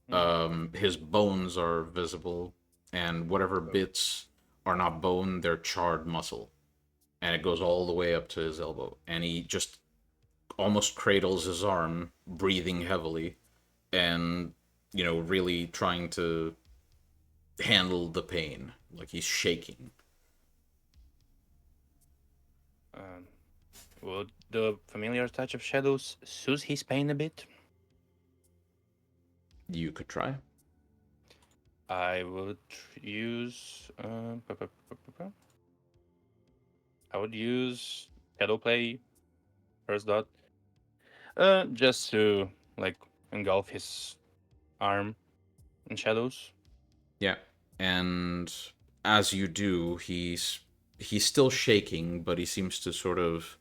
His bones are visible, and whatever bits are not bone, they're charred muscle. And it goes all the way up to his elbow. And he just almost cradles his arm, breathing heavily, and, really trying to handle the pain. Like, he's shaking. Would the familiar touch of shadows soothe his pain a bit? You could try. I would use. I would use shadow play first dot, just to like engulf his arm in shadows. Yeah. And as you do, he's still shaking, but he seems to sort of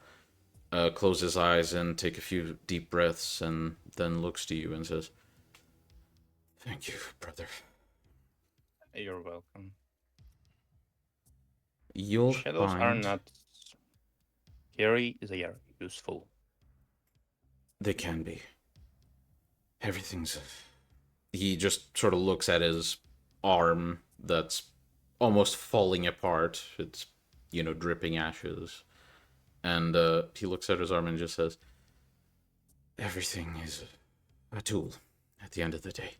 close his eyes and take a few deep breaths, and then looks to you and says, "Thank you, brother. You're welcome. You'll Shadows are find not scary; they are useful. they can be. Everything's..." He just sort of looks at his arm that's almost falling apart. It's, dripping ashes. And he looks at his arm and just says, "Everything is a tool at the end of the day.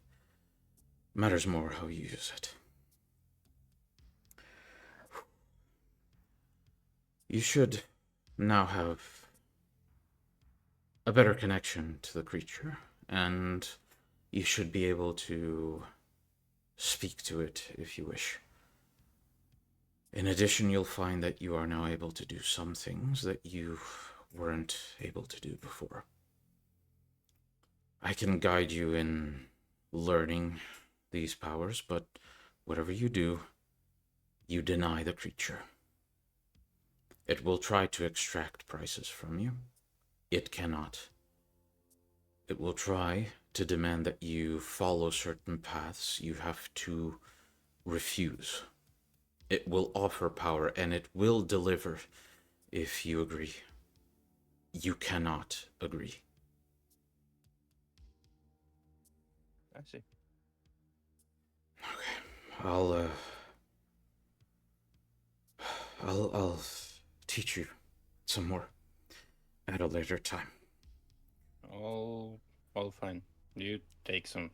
Matters more how you use it. You should now have a better connection to the creature, and you should be able to speak to it if you wish. In addition, you'll find that you are now able to do some things that you weren't able to do before. I can guide you in learning these powers, but whatever you do, you deny the creature. It will try to extract prices from you. It cannot. It will try to demand that you follow certain paths you have to refuse. It will offer power, and it will deliver if you agree. You cannot agree." I see. Okay. I'll teach you some more at a later time. All fine. You take some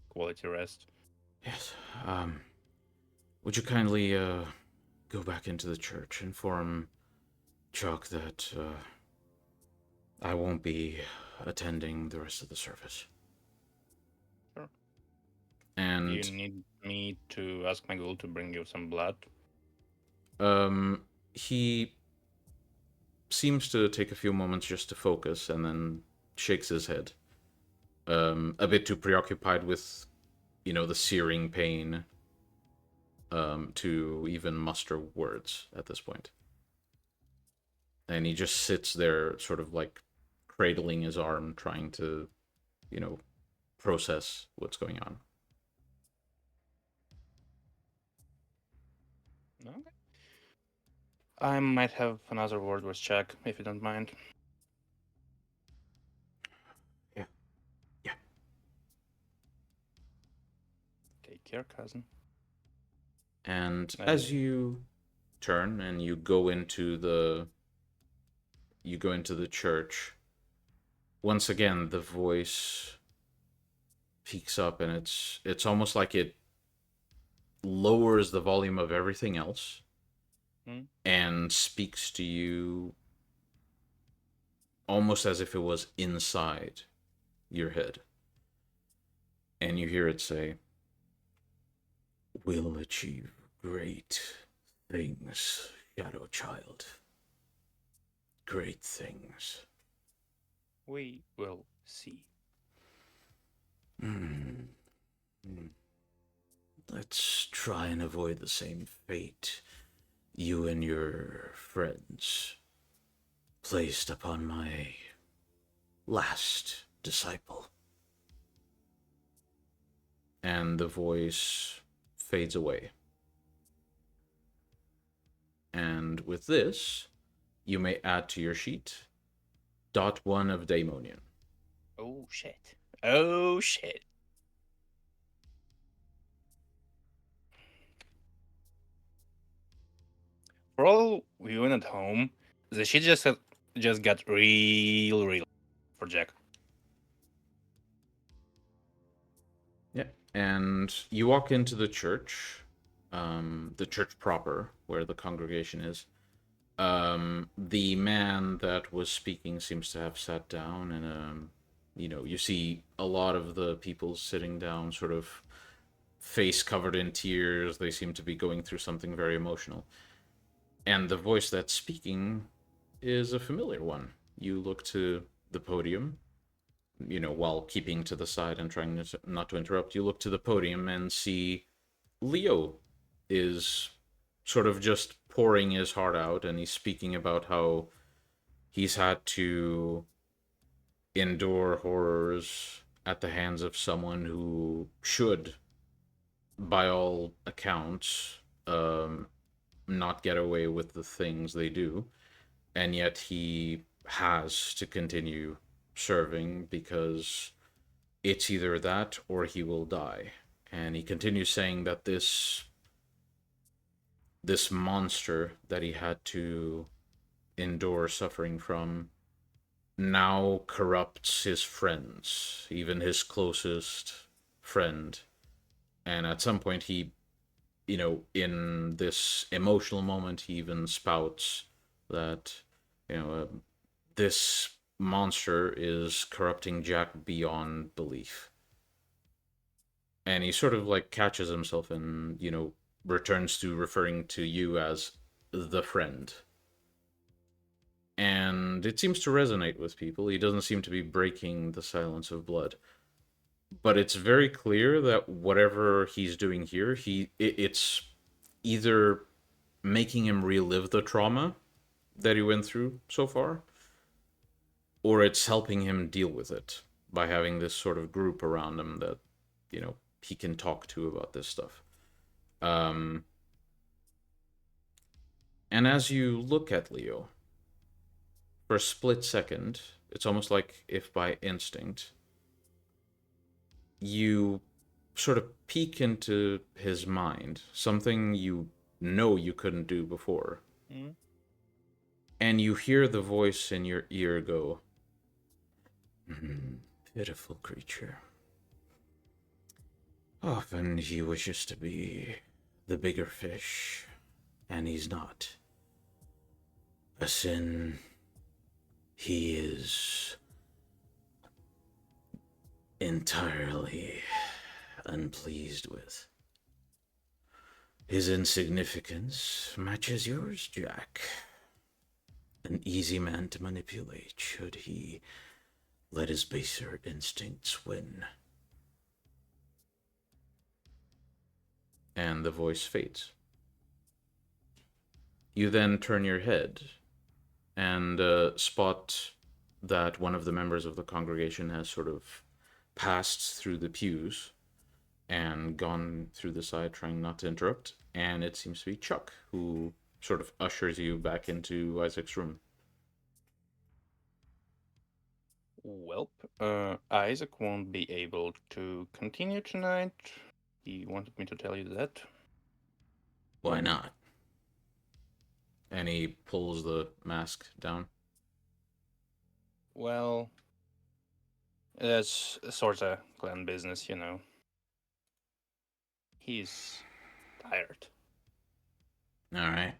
quality rest. Yes. Would you kindly go back into the church, inform Chuck that I won't be attending the rest of the service. Sure. And Do you need me to ask Miguel to bring you some blood? he seems to take a few moments just to focus and then shakes his head. A bit too preoccupied with, the searing pain to even muster words at this point. And he just sits there, sort of like cradling his arm, trying to, process what's going on. Okay. I might have another word with Jack, if you don't mind. Yeah. Take care, cousin. And as you turn and you go into the church, once again the voice peaks up, and it's almost like it lowers the volume of everything else and speaks to you almost as if it was inside your head. And you hear it say, "We'll achieve great things, Shadow Child. Great things. We will see." Let's try and avoid the same fate you and your friends placed upon my last disciple." And the voice fades away. And with this, you may add to your sheet .1 of Daemonian. Oh shit. Oh shit. For all you at home, the shit just got real for Jack. Yeah. And you walk into the church proper, where the congregation is. The man that was speaking seems to have sat down, and you see a lot of the people sitting down, sort of face covered in tears. They seem to be going through something very emotional. And the voice that's speaking is a familiar one. You look to the podium, while keeping to the side and trying not to interrupt. You look to the podium and see Leo is sort of just pouring his heart out, and he's speaking about how he's had to endure horrors at the hands of someone who should, by all accounts, not get away with the things they do, and yet he has to continue serving because it's either that or he will die. And he continues saying that this monster that he had to endure suffering from now corrupts his friends, even his closest friend. And at some point he, in this emotional moment, he even spouts that, this monster is corrupting Jack beyond belief. And he sort of like catches himself and, returns to referring to you as the friend. And it seems to resonate with people. He doesn't seem to be breaking the silence of blood. But it's very clear that whatever he's doing here, it's either making him relive the trauma that he went through so far, or it's helping him deal with it by having this sort of group around him that, he can talk to about this stuff. And as you look at Leo, for a split second, it's almost like if by instinct, you sort of peek into his mind, something you couldn't do before. And you hear the voice in your ear go, "Pitiful creature. Often he wishes to be the bigger fish, and he's not. A sin he is entirely unpleased with. His insignificance matches yours, Jack. an easy man to manipulate should he let his baser instincts win. And the voice fades. You then turn your head and spot that one of the members of the congregation has sort of passed through the pews and gone through the side, trying not to interrupt. And it seems to be Chuck, who sort of ushers you back into Isaac's room. Welp, Isaac won't be able to continue tonight. He wanted me to tell you that. Why not? And he pulls the mask down. Well, that's sort of clan business, you know. He's tired. All right.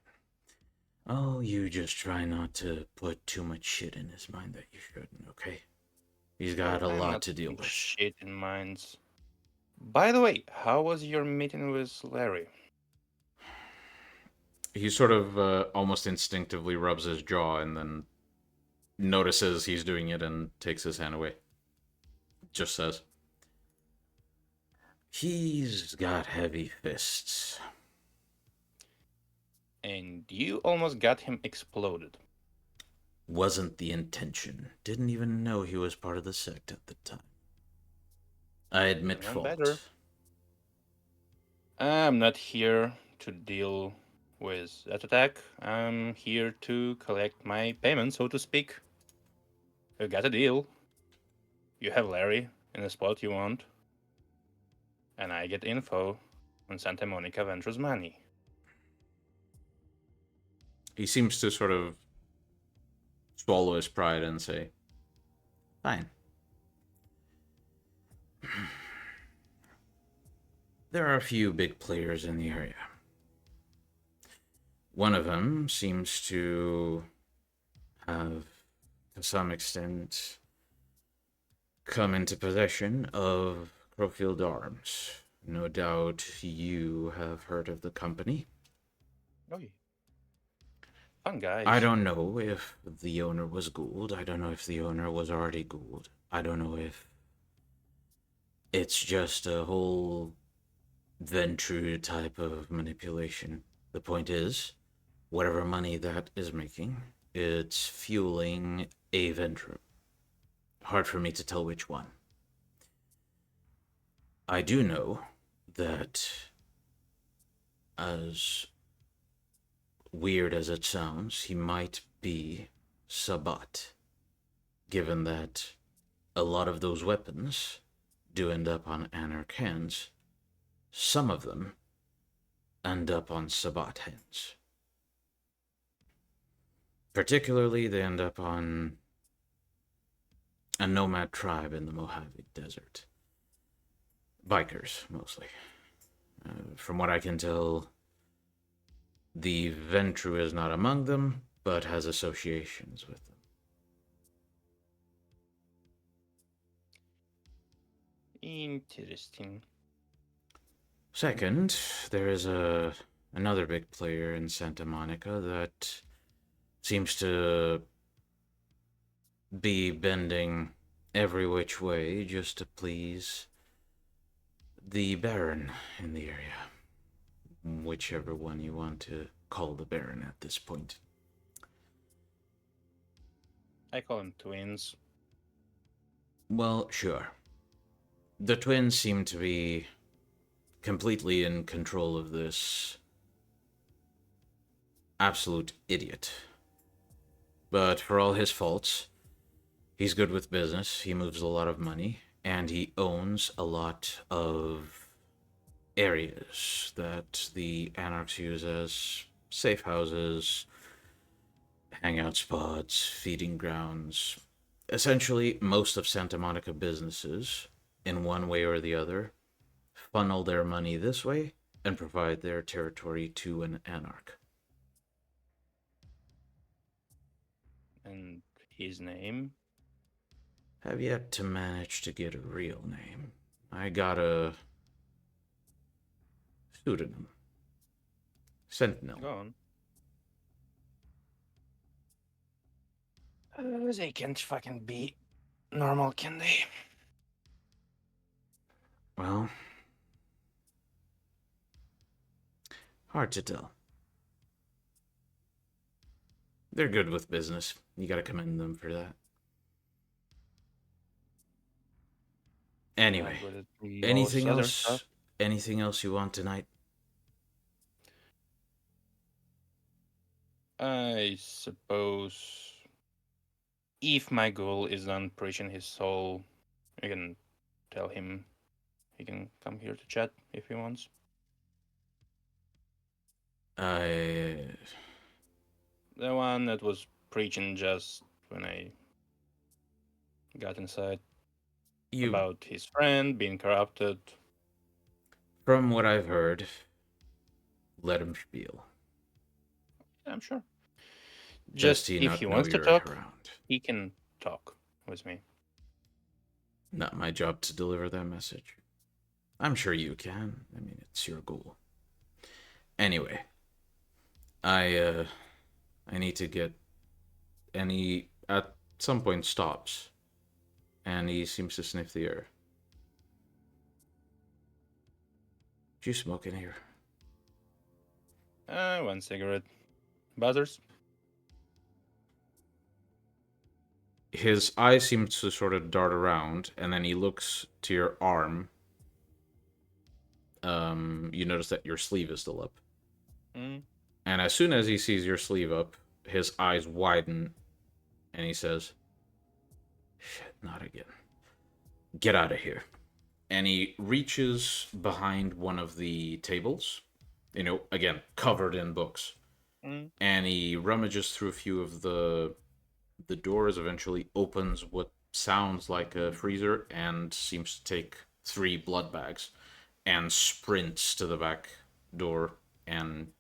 Oh, you just try not to put too much shit in his mind that you shouldn't, okay? He's got a I'm lot not to deal putting with. Shit in minds. By the way, how was your meeting with Larry? He sort of almost instinctively rubs his jaw and then notices he's doing it and takes his hand away. Just says, he's got heavy fists. And you almost got him exploded. Wasn't the intention. Didn't even know he was part of the sect at the time. I admit Not fault. better. I'm not here to deal with that attack. I'm here to collect my payment, so to speak. You got a deal. You have Larry in the spot you want. And I get info on Santa Monica Ventures money. He seems to sort of swallow his pride and say, fine. There are a few big players in the area. One of them seems to have, to some extent, come into possession of Crowfield Arms. No doubt you have heard of the company. Oh, yeah. Fun guys. I don't know if the owner was Gould. I don't know if the owner was already Gould. I don't know if it's just a whole venture type of manipulation. The point is, whatever money that is making, it's fueling a venture. Hard for me to tell which one. I do know that, as weird as it sounds, he might be Sabbat, given that a lot of those weapons do end up on Anarch hands. Some of them end up on Sabbat hands. Particularly, they end up on a nomad tribe in the Mojave Desert. Bikers, mostly. From what I can tell, the Ventru is not among them, but has associations with them. Interesting. Second, there is another big player in Santa Monica that seems to be bending every which way just to please the Baron in the area. Whichever one you want to call the Baron at this point. I call them twins. Well, sure. The twins seem to be completely in control of this absolute idiot. But for all his faults, he's good with business, he moves a lot of money, and he owns a lot of areas that the Anarchs use as safe houses, hangout spots, feeding grounds. Essentially, most of Santa Monica businesses, in one way or the other, funnel their money this way and provide their territory to an Anarch. And his name? Have yet to manage to get a real name. I got a pseudonym. Sentinel. Go on. They can't fucking be normal, can they? Well, hard to tell. They're good with business. You gotta commend them for that. Anyway, Would it be anything other stuff? else? Anything else you want tonight? I suppose if my goal is done preaching his soul, I can tell him he can come here to chat if he wants. I The one that was preaching just when I got inside you, about his friend being corrupted. from what I've heard, let him spiel. I'm sure. Does Just he if not he know wants to you're talk, around? he can talk with me. Not my job to deliver that message. I'm sure you can. I mean, it's your goal. Anyway, I need to get. And he at some point stops, and he seems to sniff the air. Do you smoke in here? One cigarette. Buzzers? His eye seems to sort of dart around, and then he looks to your arm. You notice that your sleeve is still up. Mm. And as soon as he sees your sleeve up, his eyes widen, and he says, "Shit, not again. Get out of here." And he reaches behind one of the tables, again, covered in books. Mm. And he rummages through a few of the doors, eventually opens what sounds like a freezer, and seems to take 3 blood bags, and sprints to the back door, and,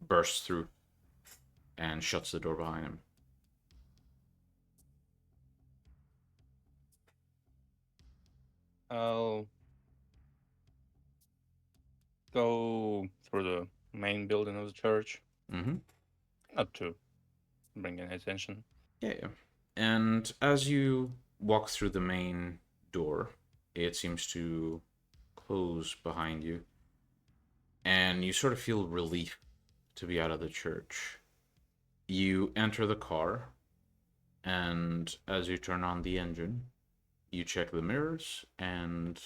bursts through, and shuts the door behind him. I'll go through the main building of the church. Mm-hmm. Not to bring any attention. Yeah. And as you walk through the main door, it seems to close behind you, and you sort of feel relief to be out of the church. You enter the car, and as you turn on the engine, you check the mirrors, and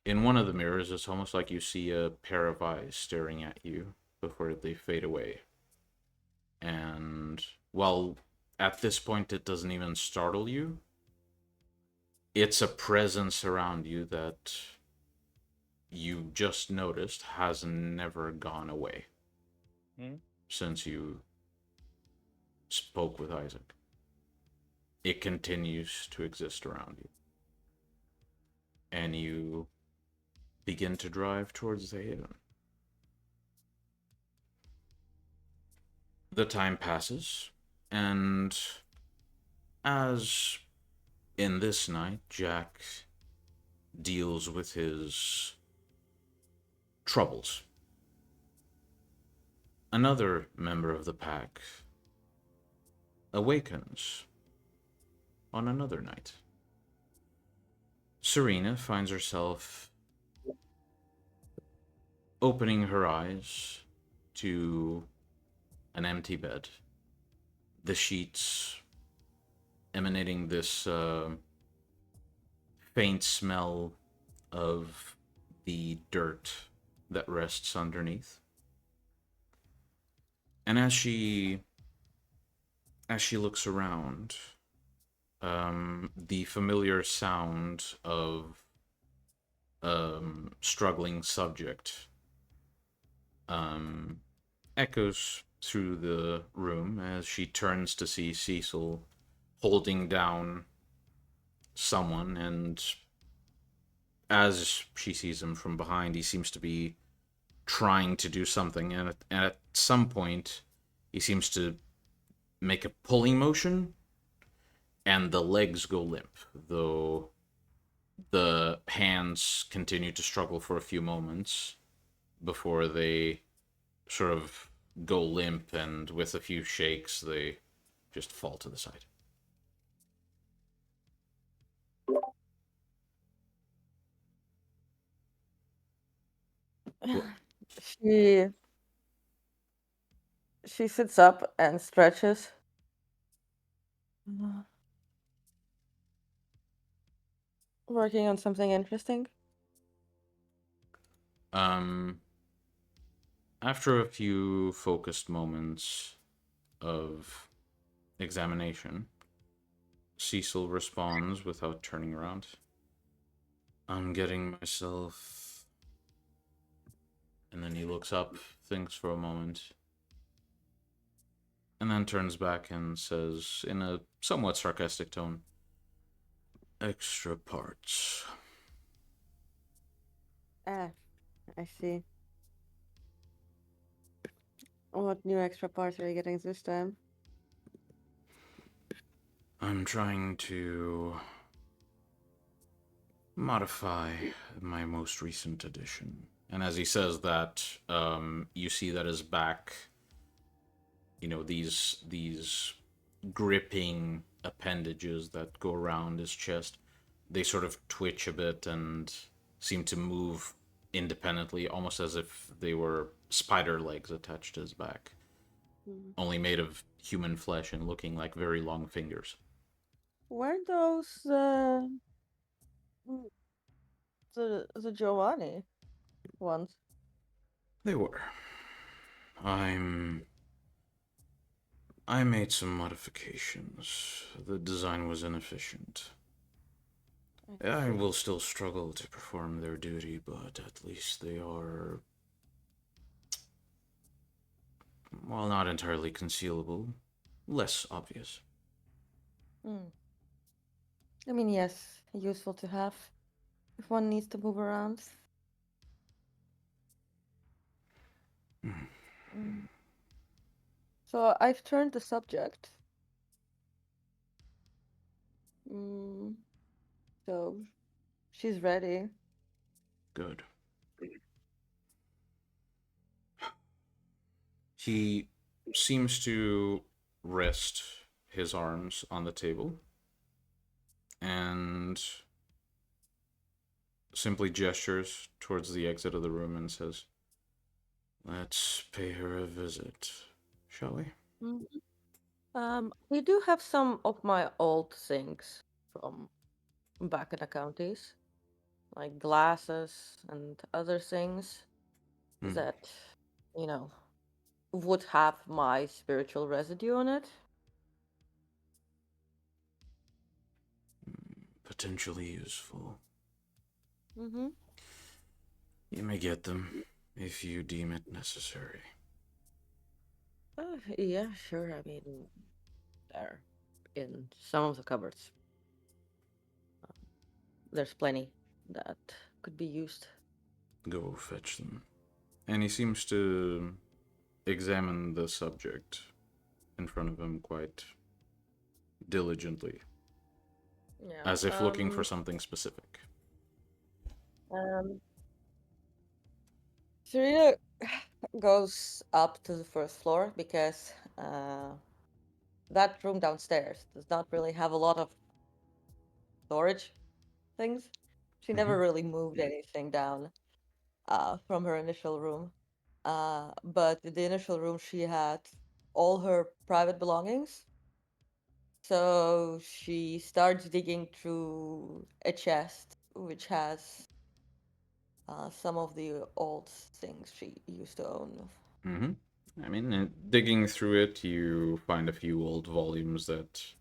in one of the mirrors, it's almost like you see a pair of eyes staring at you before they fade away. And while at this point it doesn't even startle you, it's a presence around you that you just noticed has never gone away since you spoke with Isaac. It continues to exist around you. And you begin to drive towards the haven. The time passes, and as in this night, Jack deals with his troubles, another member of the pack awakens on another night. Serena finds herself opening her eyes to an empty bed, the sheets emanating this faint smell of the dirt that rests underneath. And as she looks around, the familiar sound of struggling subject echoes through the room as she turns to see Cecil holding down someone, and as she sees him from behind, he seems to be trying to do something, and at some point he seems to make a pulling motion, and the legs go limp, though the hands continue to struggle for a few moments before they sort of go limp, and with a few shakes they just fall to the side. She sits up and stretches. Working on something interesting? After a few focused moments of examination, Cecil responds without turning around. I'm getting myself... And then he looks up, thinks for a moment, and then turns back and says, in a somewhat sarcastic tone, extra parts. Ah, I see. What new extra parts are you getting this time? I'm trying to modify my most recent edition. And as he says that, you see that his back, these gripping appendages that go around his chest, they sort of twitch a bit and seem to move independently, almost as if they were spider legs attached to his back, only made of human flesh and looking like very long fingers. Weren't those the Giovanni ones? They were. I made some modifications. The design was inefficient. I will still struggle to perform their duty, but at least they are, while not entirely concealable, less obvious. I mean, yes, useful to have if one needs to move around. So I've turned the subject. So she's ready. Good. He seems to rest his arms on the table and simply gestures towards the exit of the room and says, let's pay her a visit, shall we? We do have some of my old things from back in the counties, like glasses and other things that, you know, would have my spiritual residue on it. Potentially useful. Mm-hmm. You may get them if you deem it necessary. Yeah, sure. I mean, they're in some of the cupboards. There's plenty that could be used. Go fetch them. And he seems to examine the subject in front of him quite diligently, Yeah. as if looking for something specific. Serena goes up to the first floor because that room downstairs does not really have a lot of storage things. She never really moved anything down from her initial room. But in the initial room, she had all her private belongings. So she starts digging through a chest which has some of the old things she used to own. I mean, digging through it, you find a few old volumes that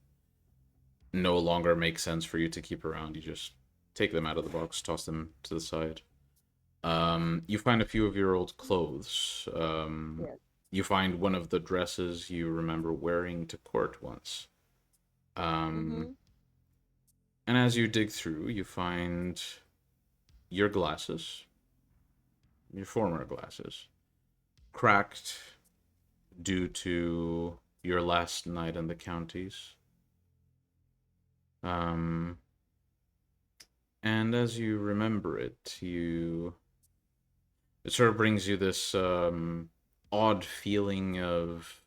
no longer make sense for you to keep around. You just take them out of the box, toss them to the side. You find a few of your old clothes. Yeah. You find one of the dresses you remember wearing to court once. And as you dig through, you find your glasses, your former glasses, cracked due to your last night in the counties. And as you remember it, it sort of brings you this odd feeling of,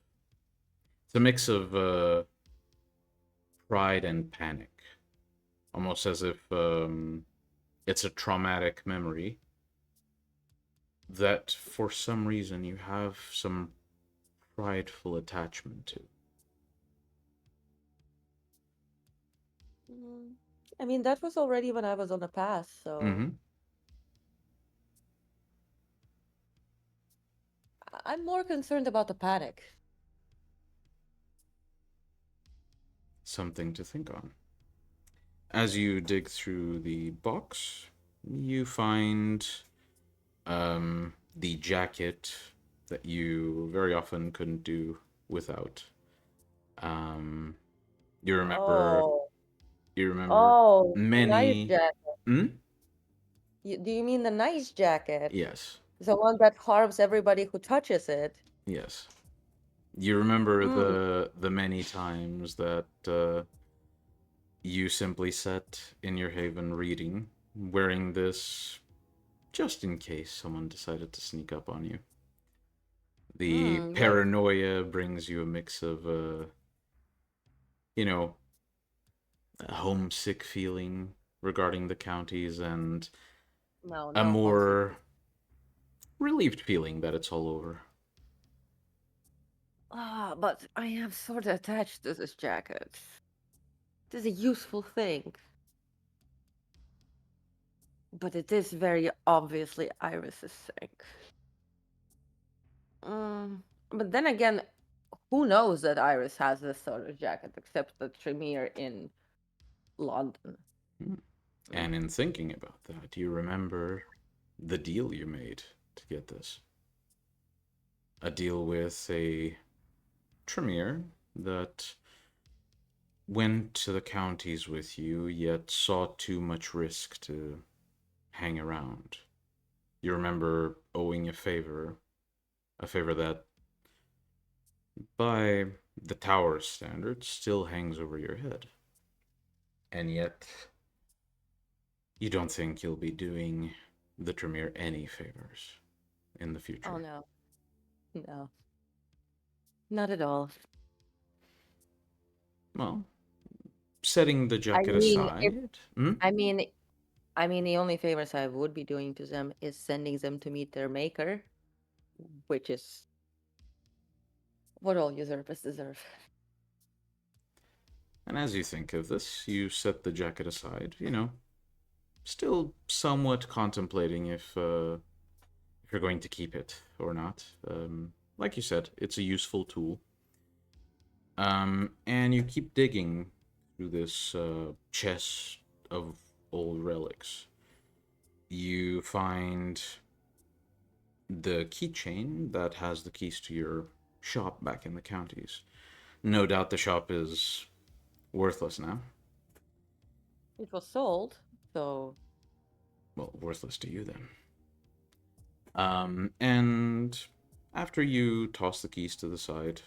it's a mix of pride and panic, almost as if it's a traumatic memory that for some reason you have some prideful attachment to. I mean, that was already when I was on the path, so Mm-hmm. I'm more concerned about the panic. Something to think on. As you dig through the box, you find the jacket that you very often couldn't do without. Um, you remember, Oh, you remember oh, the nice many. jacket. Hmm? Do you mean the nice jacket? Yes, The one that harms everybody who touches it? yes. You remember Mm. the many times that you simply sat in your haven reading, wearing this just in case someone decided to sneak up on you. The Yes. paranoia brings you a mix of, you know, a homesick feeling regarding the counties and No, a no homesick. more relieved feeling that it's all over. Ah, but I am sort of attached to this jacket. It is a useful thing, but it is very obviously Iris's thing. Mm, but then again, who knows that Iris has this sort of jacket except the Tremere in London? Hmm. And in thinking about that, you remember the deal you made to get this. A deal with a Tremere that went to the counties with you, yet saw too much risk to hang around. You remember owing a favor that, by the tower standards, still hangs over your head. And yet, you don't think you'll be doing the Tremere any favors in the Oh future. no, no, not at all. Well, setting the I jacket mean, if aside. Hmm? I mean, I mean, the only favors I would be doing to them is sending them to meet their maker, which is what all usurpers deserve. And as you think of this, you set the jacket aside, still somewhat contemplating if you're going to keep it or not. Like you said, it's a useful tool. And you keep digging through this chest of old relics. You find the keychain that has the keys to your shop back in the counties. No doubt the shop is worthless now. It was sold, so Well, worthless to you then. And after you toss the keys to the side,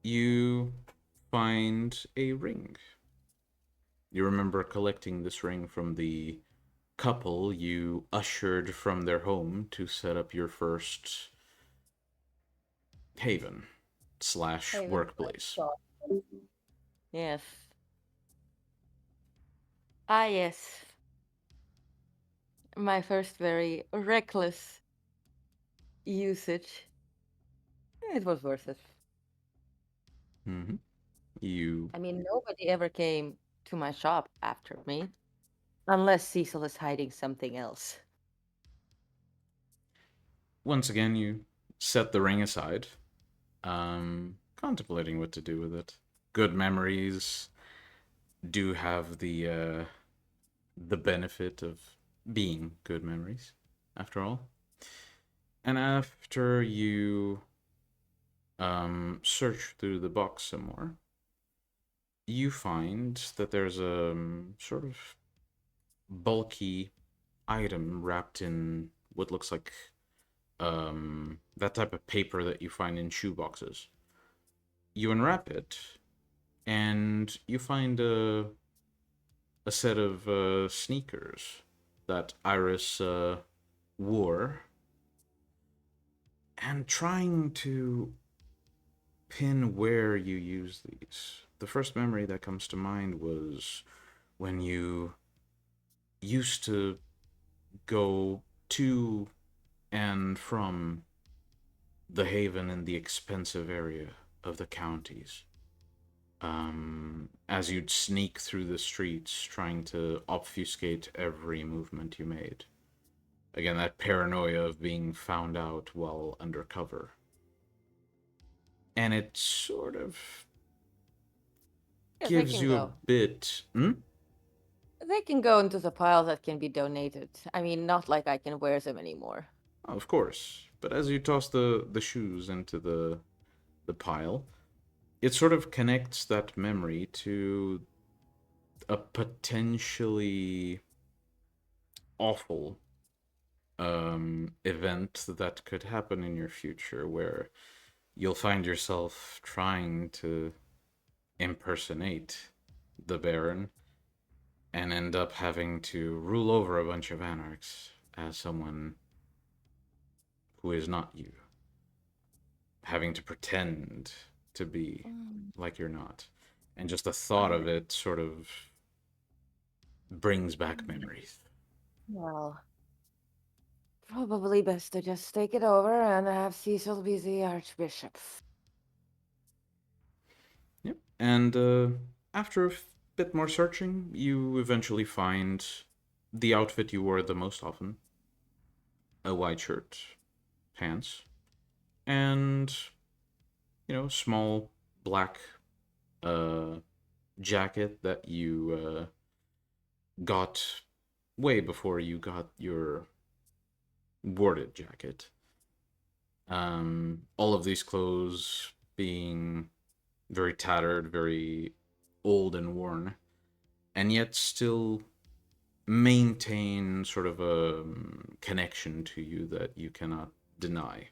you find a ring. You remember collecting this ring from the couple you ushered from their home to set up your first haven slash Haven workplace. shop. Yes. Ah, yes. My first very reckless usage. It was worth it. Mm-hmm. You I mean, nobody ever came to my shop after me, unless Cecil is hiding something else. once again you set the ring aside, contemplating what to do with it. Good memories do have the benefit of being good memories, after all. And after you search through the box some more, you find that there's a sort of bulky item wrapped in what looks like that type of paper that you find in shoe boxes. You unwrap it, and you find a set of sneakers that Iris wore, and trying to pin where you use these. the first memory that comes to mind was when you used to go to and from the haven in the expensive area of the counties. As you'd sneak through the streets trying to obfuscate every movement you made. Again, that paranoia of being found out while undercover. And it sort of Yeah, they gives can you a go. bit. Hmm? They can go into the pile that can be donated. I mean, not like I can wear them anymore. Of course. But as you toss the shoes into the pile, it sort of connects that memory to a potentially awful event that could happen in your future where you'll find yourself trying to impersonate the Baron and end up having to rule over a bunch of anarchs as someone who is not you, having to pretend to be like you're not. And just the thought of it sort of brings back memories. Well, probably best to just take it over and have Cecil be the Archbishop. Yep. And after a bit more searching, you eventually find the outfit you wore the most often: a white shirt, pants, and small black uh, jacket that you got way before you got your warded jacket. All of these clothes being very tattered, very old and worn, and yet still maintain sort of a connection to you that you cannot deny.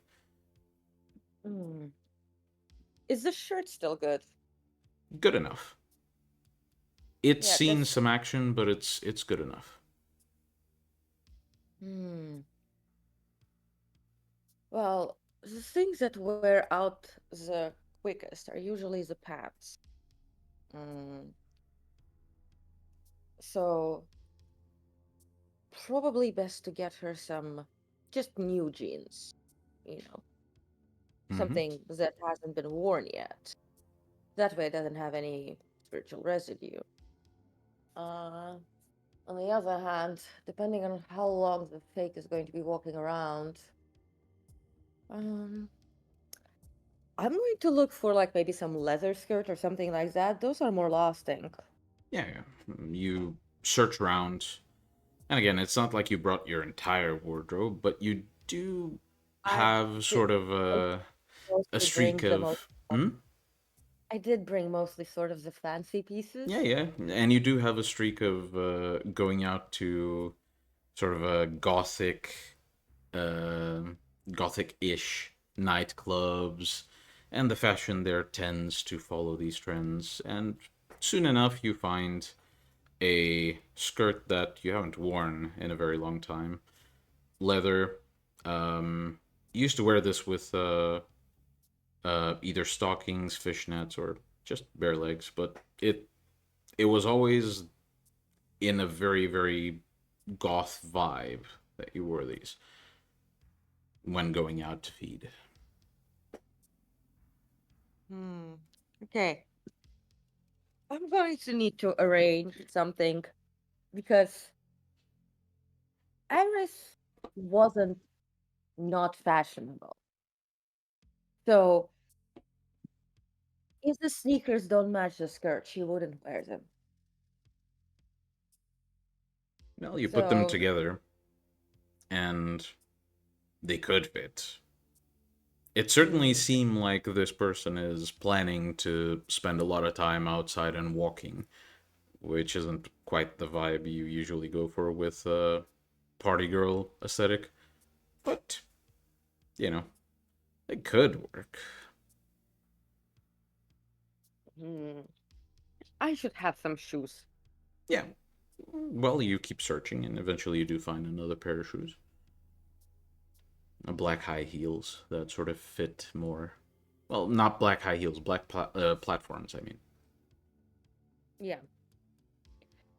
Mm. Is the shirt still good? Good enough. It's Yeah, seen this. some action, but it's good enough. Hmm. Well, the things that wear out the quickest are usually the pants. Mm. So probably best to get her some just new jeans, you know, Mm-hmm. something that hasn't been worn yet. That way it doesn't have any spiritual residue. Uh, on the other hand, depending on how long the fake is going to be walking around, um, I'm going to look for like maybe some leather skirt or something like that. Those are more lasting. Yeah. You search around, and again, it's not like you brought your entire wardrobe, but you do I have did sort of a mostly streak bring the most. of. Hmm? I did bring mostly sort of the fancy Yeah, pieces. yeah, and you do have a streak of going out to sort of a uh, gothic-ish nightclubs, and the fashion there tends to follow these trends. And soon enough, you find a skirt that you haven't worn in a very long time, leather. You used to wear this with either stockings, fishnets, or just bare legs, but it was always in a very very goth vibe that you wore these when going out to feed. Hmm. Okay. I'm going to need to arrange something because Iris wasn't not fashionable. So if the sneakers don't match the skirt, she wouldn't wear them. Well, you put them So, together and they could fit. It certainly hmm, seemed like this person is planning to spend a lot of time outside and walking, which isn't quite the vibe you usually go for with a party girl aesthetic. But, you know, it could work. hmm, I should have some shoes. Yeah. Well, you keep searching and eventually you do find another pair of shoes. Black high heels that sort of fit more. Well, not black high heels, black platforms, I mean. Yeah.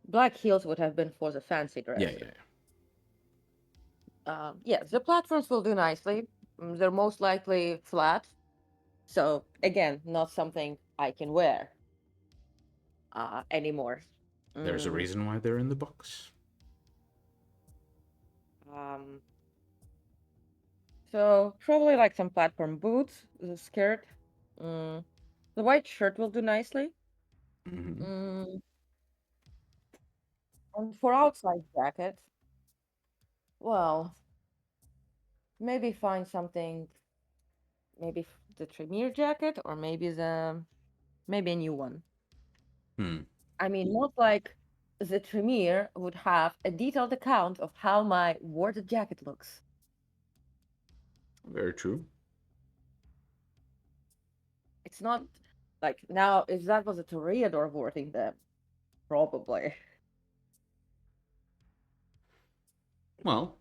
Black heels would have been for the fancy Yeah, dresser. yeah, Yeah, the platforms will do nicely. They're most likely flat. So again, not something I can wear anymore. There's a Mm, reason why they're in the box. um, so probably like some platform boots, the skirt. Mm, the white shirt will do nicely. Mm-hmm. Mm, and for outside jacket, well, maybe find something, maybe the Tremere jacket or maybe a new one. Hmm. I mean, not like the Tremere would have a detailed account of how my warded jacket looks. Very true. It's not like now, if that was a Toreador warding them, probably. Well,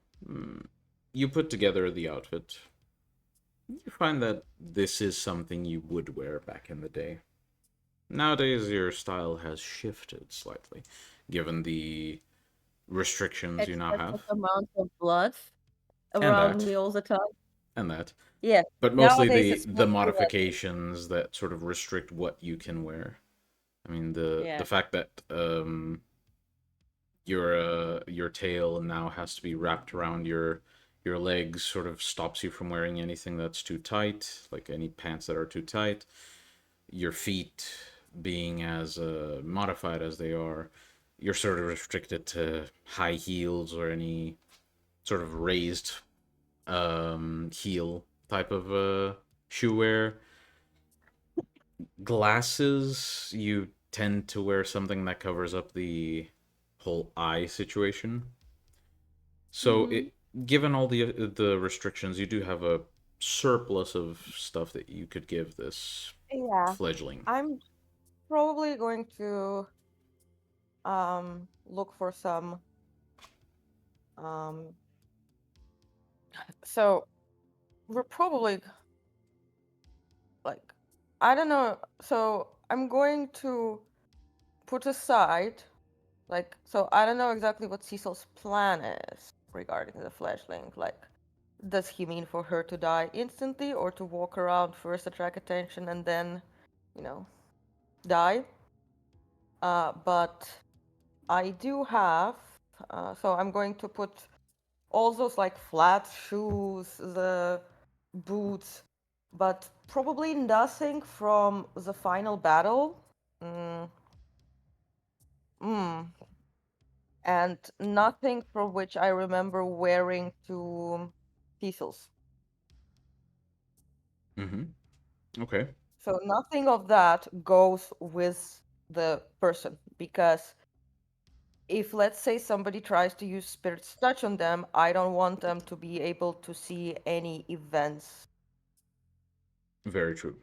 you put together the outfit. You find that this is something you would wear back in the day. Nowadays, your style has shifted slightly, given the restrictions you now have, Excessive amounts of blood and around that, me all the time. and that. Yeah, But mostly nowadays the it's the mostly like, modifications that sort of restrict what you can wear. I mean, the yeah, fact that your tail now has to be wrapped around your legs sort of stops you from wearing anything that's too tight, like any pants that are too tight. Your feet being as modified as they are, you're sort of restricted to high heels or any sort of raised heel type of shoe wear. Glasses, you tend to wear something that covers up the whole eye situation. So mm-hmm. it, given all the restrictions, you do have a surplus of stuff that you could give this Yeah, fledgling. I'm probably going to look for some um so we're probably like I don't know, so I'm going to put aside like so I don't know exactly what Cecil's plan is regarding the fledgling. Like, does he mean for her to die instantly or to walk around first, attract attention, and then, you know, die? But I do have, so I'm going to put all those like flat shoes, the boots, but probably nothing from the final battle. Mm, mm. And nothing from which I remember wearing to Cecil's. Mm-hmm. Okay. So nothing of that goes with the person because if let's say somebody tries to use spirit's touch on them, I don't want them to be able to see any events. Very true.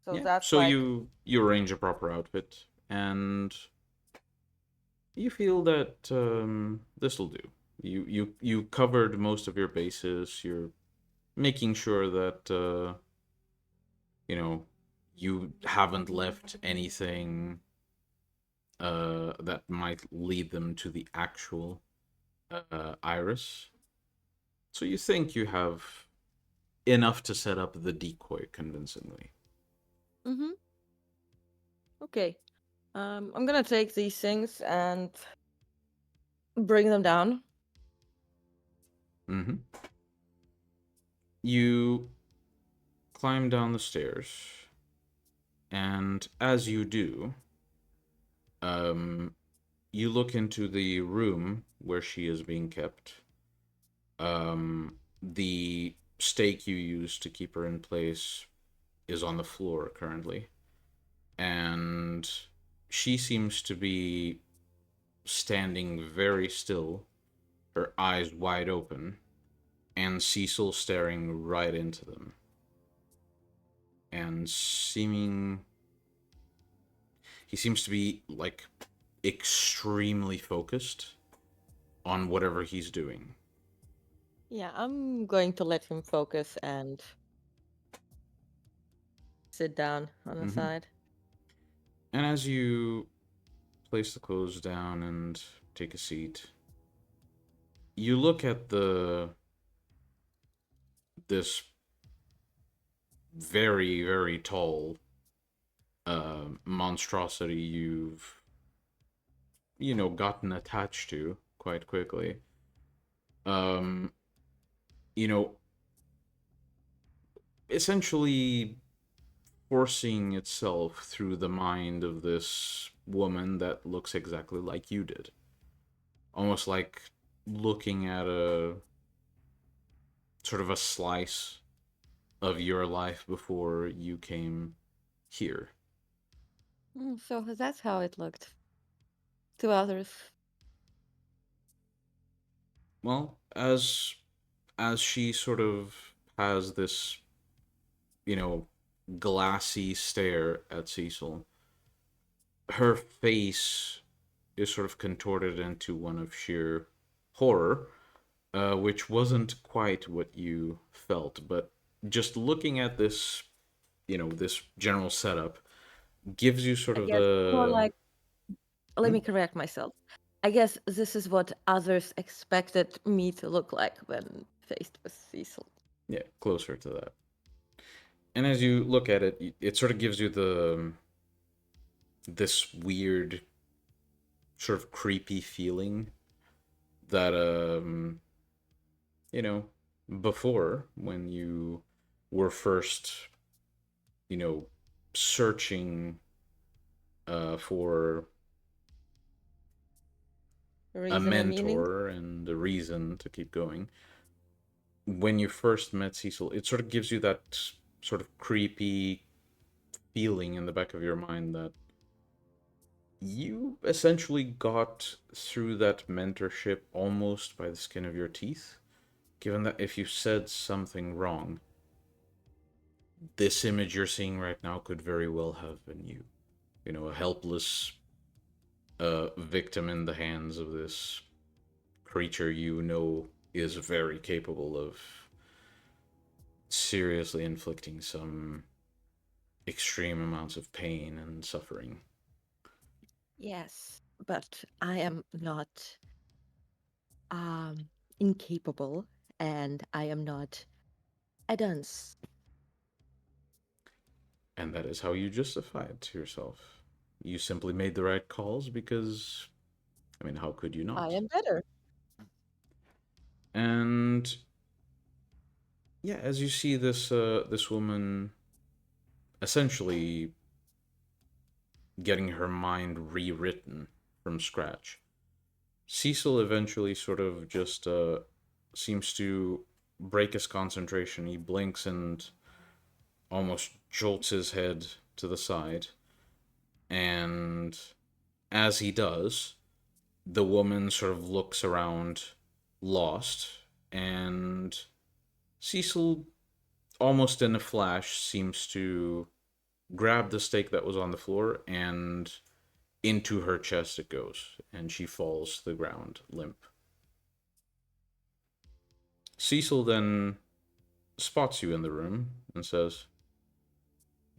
So Yeah. that's So like, you arrange a proper outfit, and you feel that this will do. You covered most of your bases. You're making sure that you know you haven't left anything that might lead them to the actual Iris. So you think you have enough to set up the decoy convincingly. mm-hmm. Okay. I'm gonna take these things and bring them down. Mm-hmm. You climb down the stairs, and as you do, um, you look into the room where she is being kept. The stake you used to keep her in place is on the floor currently, and she seems to be standing very still, her eyes wide open, and Cecil staring right into them, and he seems to be like extremely focused on whatever he's doing. Yeah, I'm going to let him focus and sit down on the Mm-hmm. side. And as you place the clothes down and take a seat, you look at this very, very tall monstrosity you've gotten attached to quite quickly. Um, you know, essentially forcing itself through the mind of this woman that looks exactly like you did. Almost like looking at a sort of a slice of your life before you came here. So that's how it looked to others. Well, as she sort of has this, you know, glassy stare at Cecil, her face is sort of contorted into one of sheer horror, which wasn't quite what you felt. But just looking at this, this general setup gives you sort I of guess more the. like, let Hmm? me correct myself. I guess this is what others expected me to look like when faced with Cecil. Yeah, closer to that. And as you look at it, it sort of gives you this weird, sort of creepy feeling that you know, before when you were first, you know, searching for a Reason and meaning. mentor and a reason to keep going. When you first met Cecil, it sort of gives you that sort of creepy feeling in the back of your mind that you essentially got through that mentorship almost by the skin of your teeth, given that if you said something wrong, this image you're seeing right now could very well have been you. You know, a helpless victim in the hands of this creature you know is very capable of seriously inflicting some extreme amounts of pain and suffering. Yes, but I am not um incapable, and I am not a dunce. And that is how you justify it to yourself. You simply made the right calls because, I mean, how could you I not? am better. And yeah, as you see this woman essentially getting her mind rewritten from scratch, Cecil eventually sort of just seems to break his concentration. He blinks and almost jolts his head to the side. And as he does, the woman sort of looks around, lost, and Cecil, almost in a flash, seems to grab the stake that was on the floor, and into her chest it goes, and she falls to the ground limp. Cecil then spots you in the room and says,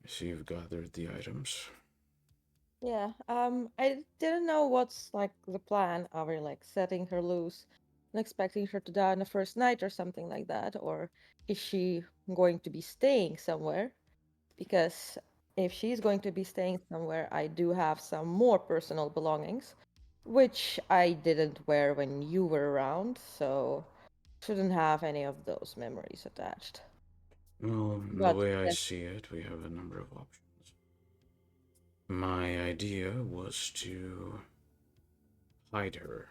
"I see you've gathered the items." Yeah, I didn't know what's like the plan. Are we like setting her loose and expecting her to die on the first night or something like that? Or is she going to be staying somewhere? Because if she's going to be staying somewhere, I do have some more personal belongings, which I didn't wear when you were around, so shouldn't have any of those memories attached. Well, the But way I yes, see it, we have a number of options. My idea was to hide her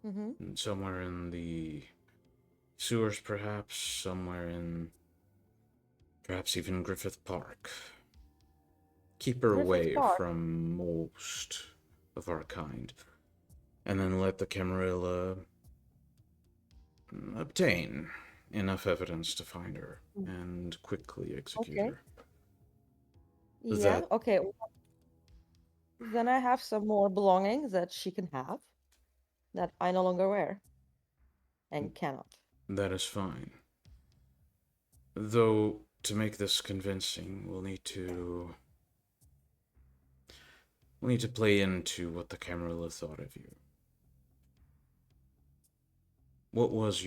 mm-hmm. somewhere in the sewers, perhaps, somewhere in perhaps even Griffith Park. Keep her Griffith away Park. from most of our kind, and then let the Camarilla obtain enough evidence to find her Mm. and quickly execute Okay. her. Yeah, That okay. Then I have some more belongings that she can have that I no longer wear and cannot. that is fine. Though to make this convincing, we'll need to We need to play into what the Camarilla thought of you. What was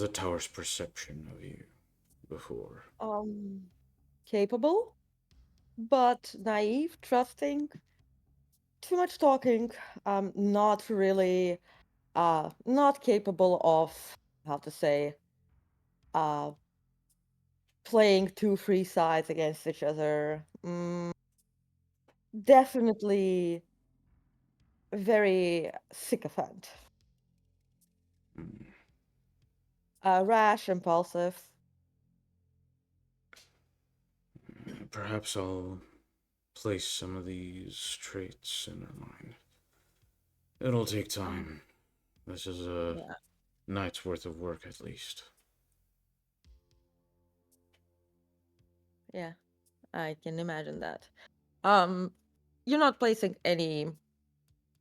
the tower's perception of you before? Capable, but naive, trusting, too much talking, not really, not capable of, how to say, playing two free sides against each other. Definitely very sycophant. Rash, impulsive. Perhaps I'll place some of these traits in her mind. It'll take time. This is a night's worth of work at least. Yeah, I can imagine that. You're not placing any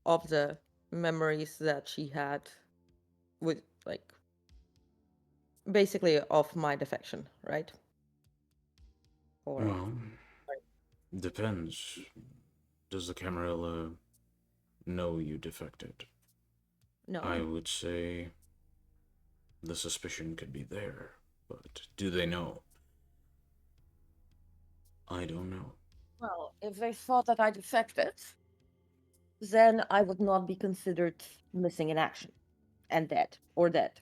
of the memories that she had with, like, basically of my defection, right? Or Well, depends. Does the Camarilla know you defected? no. I would say the suspicion could be there, but do they know? I don't know. Well, if they thought that I defected, then I would not be considered missing in action and dead or dead.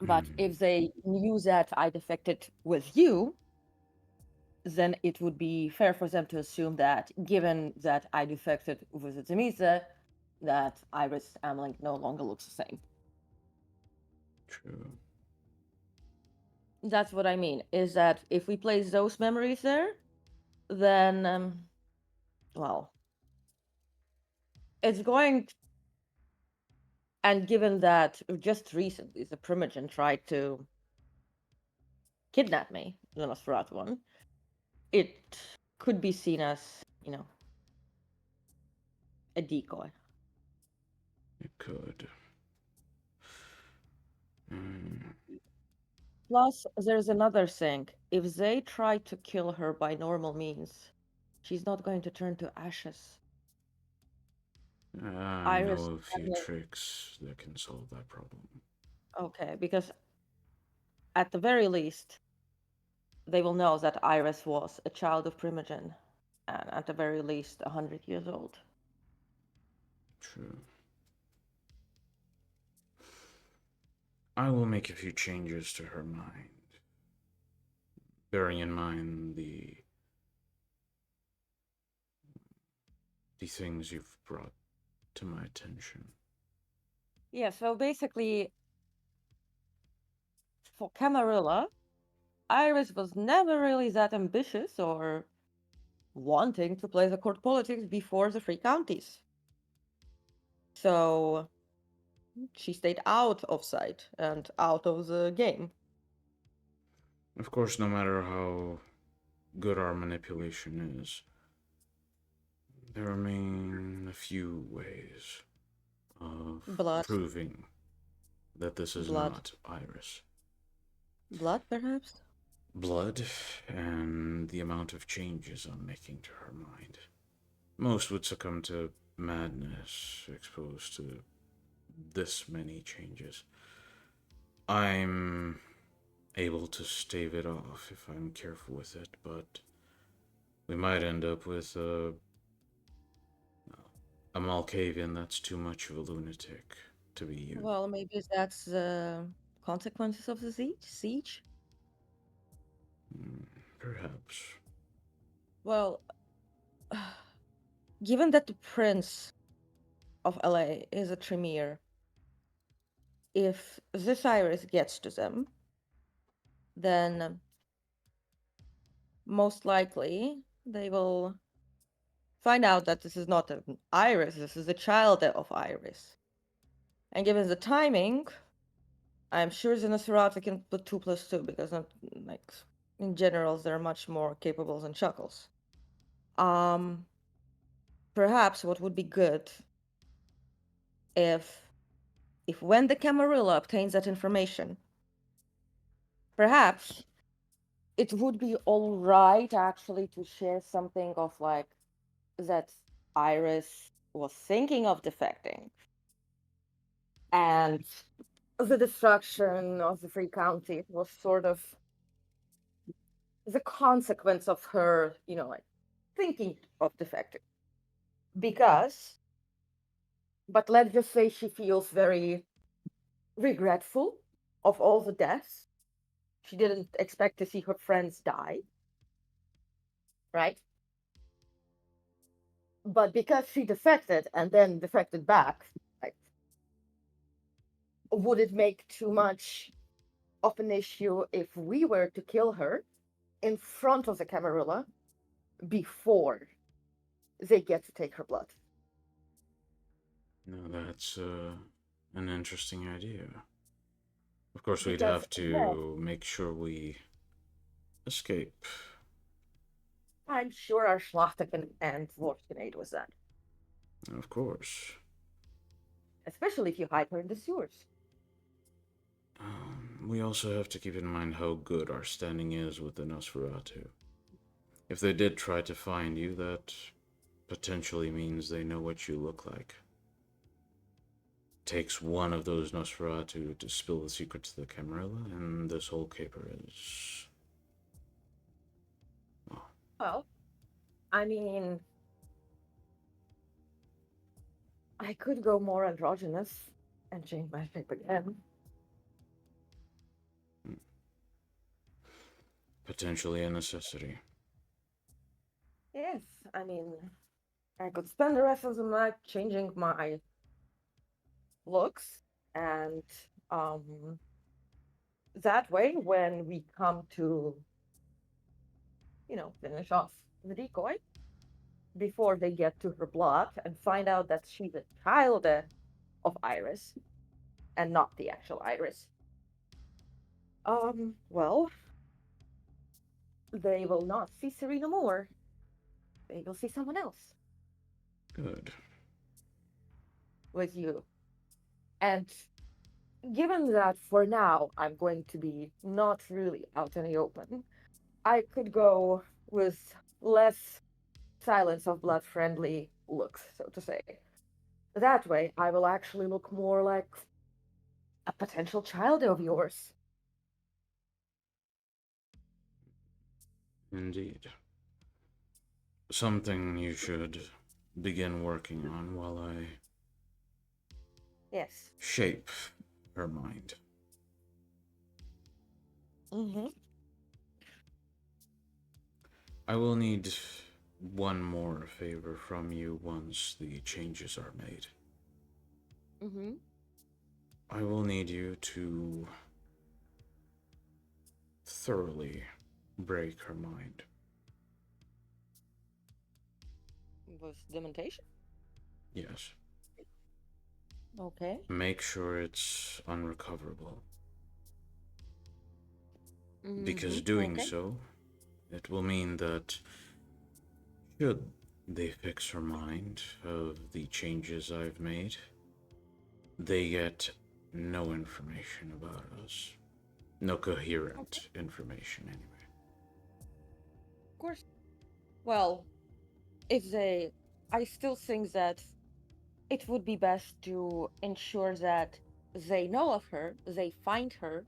But if they knew that I defected with you, then it would be fair for them to assume that, given that I defected with Artemisa, that Iris Amling no longer looks the same. True. That's what I mean, is that if we place those memories there, then, well, it's going... And given that just recently the Primogen tried to kidnap me, the Nosferatu one, it could be seen as, a decoy. It could. Plus, there's another thing. If they try to kill her by normal means, she's not going to turn to ashes. I know a few tricks that can solve that problem. Okay, because at the very least, they will know that Iris was a child of Primogen, and at the very least, 100 years old. True. I will make a few changes to her mind, bearing in mind the things you've brought to my attention. Yeah, so basically, for Camarilla, Iris was never really that ambitious or wanting to play the court politics before the Free Counties. So she stayed out of sight and out of the game. Of course, no matter how good our manipulation is, there remain a few ways of proving that this is not Iris. Blood, perhaps? Blood, and the amount of changes I'm making to her mind. Most would succumb to madness exposed to this many changes. I'm able to stave it off if I'm careful with it, but we might end up with a Malkavian that's too much of a lunatic to be you. Well, maybe that's the consequences of the siege? Perhaps. Well, given that the Prince of LA is a Tremere, if this Iris gets to them, then most likely they will find out that this is not an Iris, this is a child of Iris. And given the timing, I'm sure the Nosferatu can put 2 plus 2, because in general they're much more capable than Chuckles. Perhaps what would be good if when the Camarilla obtains that information, perhaps it would be all right actually to share something of like that Iris was thinking of defecting, and the destruction of the free county was sort of the consequence of her, like thinking of defecting. Because, but let's just say she feels very regretful of all the deaths. She didn't expect to see her friends die, right? But because she defected and then defected back, like, would it make too much of an issue if we were to kill her in front of the Camarilla before they get to take her blood? No, that's an interesting idea. Of course, we'd Because have to make sure we escape. I'm sure our Schlachtigen and Worfgenade was that. Of course. Especially if you hide her in the sewers. We also have to keep in mind how good our standing is with the Nosferatu. If they did try to find you, that potentially means they know what you look like. Takes one of those Nosferatu to spill the secret to the Camarilla, and this whole caper is... Well, I mean, I could go more androgynous and change my shape again. Potentially a necessity. Yes, I mean, I could spend the rest of the night changing my looks, and that way, when we come to, finish off the decoy before they get to her blood and find out that she's a child of Iris and not the actual Iris, well, they will not see Serena more. They will see someone else Good. with you. And given that for now I'm going to be not really out in the open, I could go with less Silence of Blood friendly looks, so to say. That way, I will actually look more like a potential child of yours. Indeed. Something you should begin working on while I Yes. shape her mind. Mm-hmm. I will need one more favor from you once the changes are made. Mm-hmm. I will need you to thoroughly break her mind. With dementation? Yes. Okay. Make sure it's unrecoverable. Because doing Okay. so, it will mean that should they fix her mind of the changes I've made, they get no information about us. No coherent information, anyway. Of course. Well, I still think that it would be best to ensure that they know of her, they find her,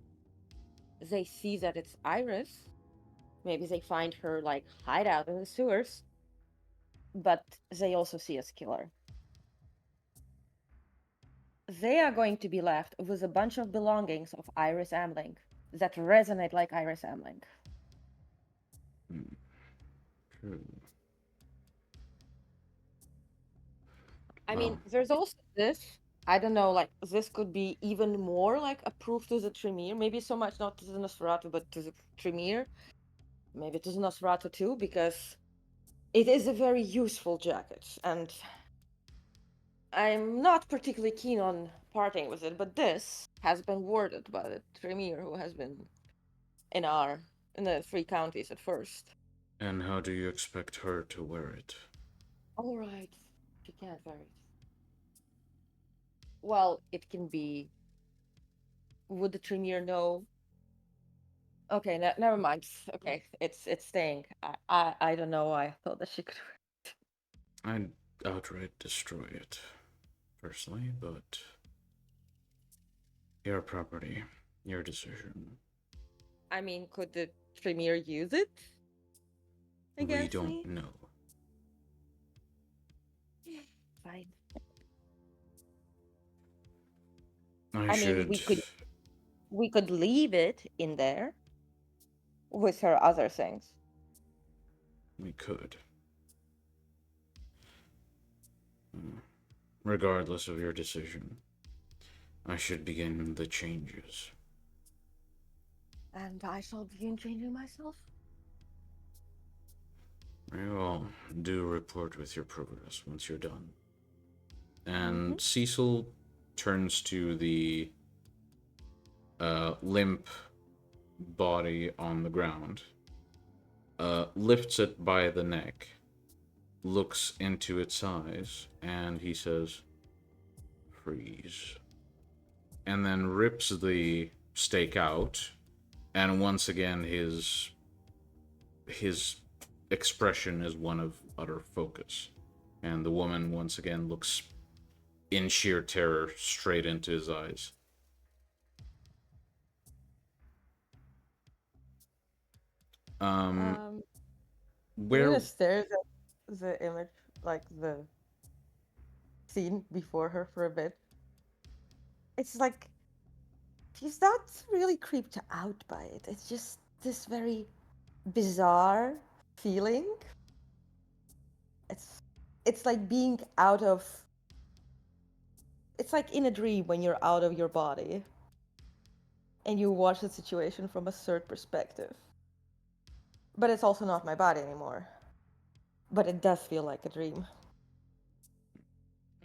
they see that it's Iris. Maybe they find her like hideout in the sewers, but they also see us kill her. They are going to be left with a bunch of belongings of Iris Amling that resonate like Iris Amling. True. I mean, there's also this. I don't know, like, this could be even more like a proof to the Tremere. Maybe so much not to the Nosferatu, but to the Tremere. Maybe to the Nosferatu too, because it is a very useful jacket. And I'm not particularly keen on parting with it, but this has been warded by the Tremere who has been in the three counties at first. And how do you expect her to wear it? All right, she can't wear it. Well, it can be. Would the Tremere know Okay, never mind. Okay, it's staying. I don't know why I thought that she could. I'd outright destroy it, personally, but your property, your decision. I mean, could the Tremere use it? We Against don't me? know. Fine. I I mean, should. we could leave it in there with her other things. We could. Regardless of your decision, I should begin the changes. And I shall begin changing myself. Very well. Do report with your progress once you're done. And Cecil turns to the limp body on the ground, lifts it by the neck, looks into its eyes, and he says, "Freeze." And then rips the stake out, and once again his expression is one of utter focus. And the woman once again looks in sheer terror straight into his eyes. Where Serena stares at the image, like the scene before her for a bit. It's like she's not really creeped out by it. It's just this very bizarre feeling. It's like being out of. It's like in a dream when you're out of your body and you watch the situation from a third perspective. But it's also not my body anymore. But it does feel like a dream.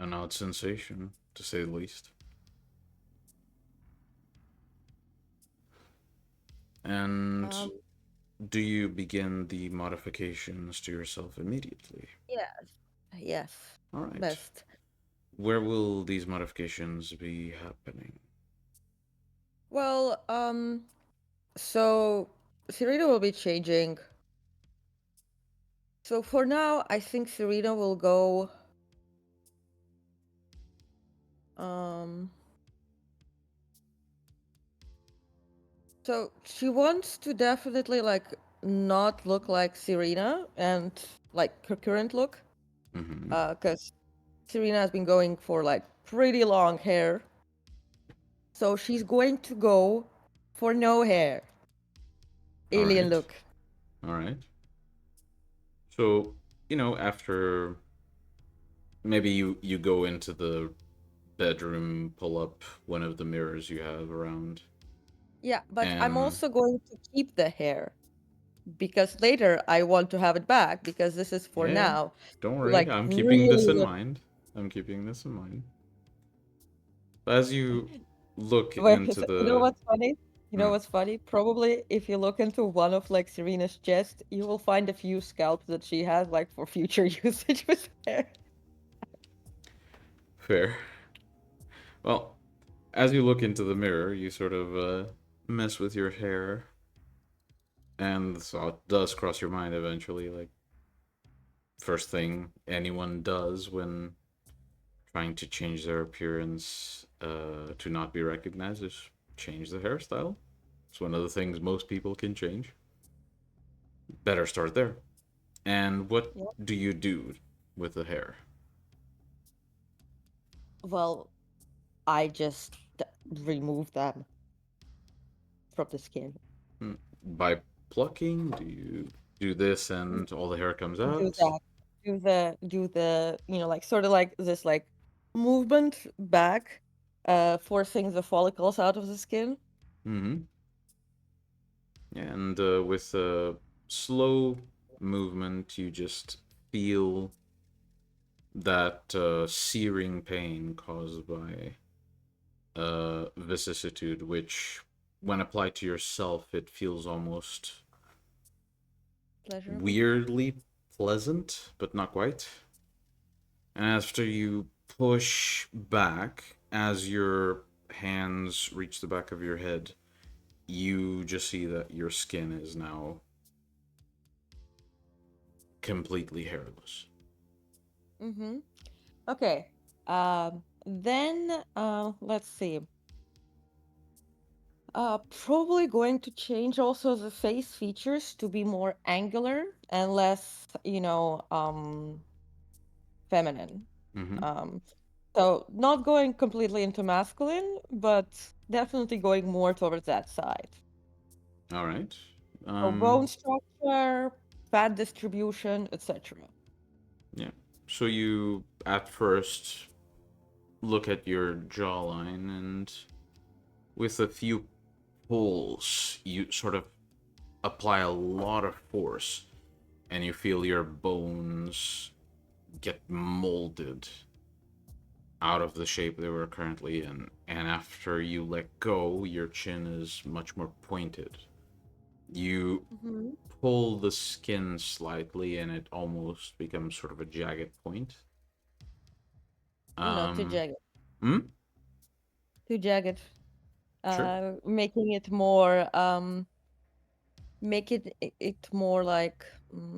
an odd sensation, to say the least. And do you begin the modifications to yourself immediately? Yes. All right. Best. Where will these modifications be happening? Well, so Serena will be changing. So for now, I think Serena will go. So she wants to definitely like not look like Serena and like her current look, because Serena has been going for like pretty long hair. So she's going to go for no hair. Alien Alright. look. Alright. So, after maybe you go into the bedroom, pull up one of the mirrors you have around. Yeah, but I'm And also going to keep the hair because later I want to have it back because this is for yeah, now. don't worry, Like I'm keeping this really in look. mind. I'm keeping this in mind. As you look Wait, into you know the what's funny? You know what's funny? Probably if you look into one of like Serena's chest, you will find a few scalps that she has like for future usage with hair. fair. Well, as you look into the mirror, you sort of mess with your hair, and the thought does cross your mind eventually, like first thing anyone does when trying to change their appearance to not be recognized is change the hairstyle. It's one of the things most people can change. Better start there. And what Yeah. do you do with the hair? Well, I just remove them from the skin. By plucking? Do you do this and all the hair comes Do out? that. Do the like sort of like this like movement back, forcing the follicles out of the skin. Mm-hmm. And with a slow movement, you just feel that searing pain caused by vicissitude, which, when applied to yourself, it feels almost Pleasurable. weirdly pleasant, but not quite. And after you push back, as your hands reach the back of your head, you just see that your skin is now completely hairless. Mm-hmm. Okay. Then let's see. Probably going to change also the face features to be more angular and less, feminine. Mm-hmm. Um, so not going completely into masculine, but definitely going more towards that side. All right. So bone structure, fat distribution, etc. Yeah. So you at first look at your jawline, and with a few pulls, you sort of apply a lot of force, and you feel your bones get molded out of the shape they were currently in. And after you let go, your chin is much more pointed. You Mm-hmm. pull the skin slightly, and it almost becomes sort of a jagged point. No, too Um, jagged. hmm? Too jagged. Sure. Making it more make it more like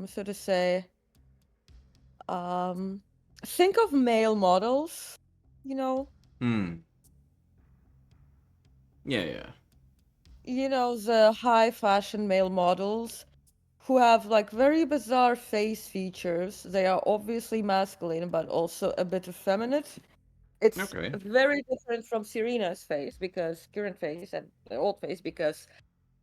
so to say um think of male models, you know Hmm. Yeah, yeah. the high fashion male models who have like very bizarre face features. They are obviously masculine but also a bit effeminate. It's Okay. very different from Serena's face, because current face and the old face, because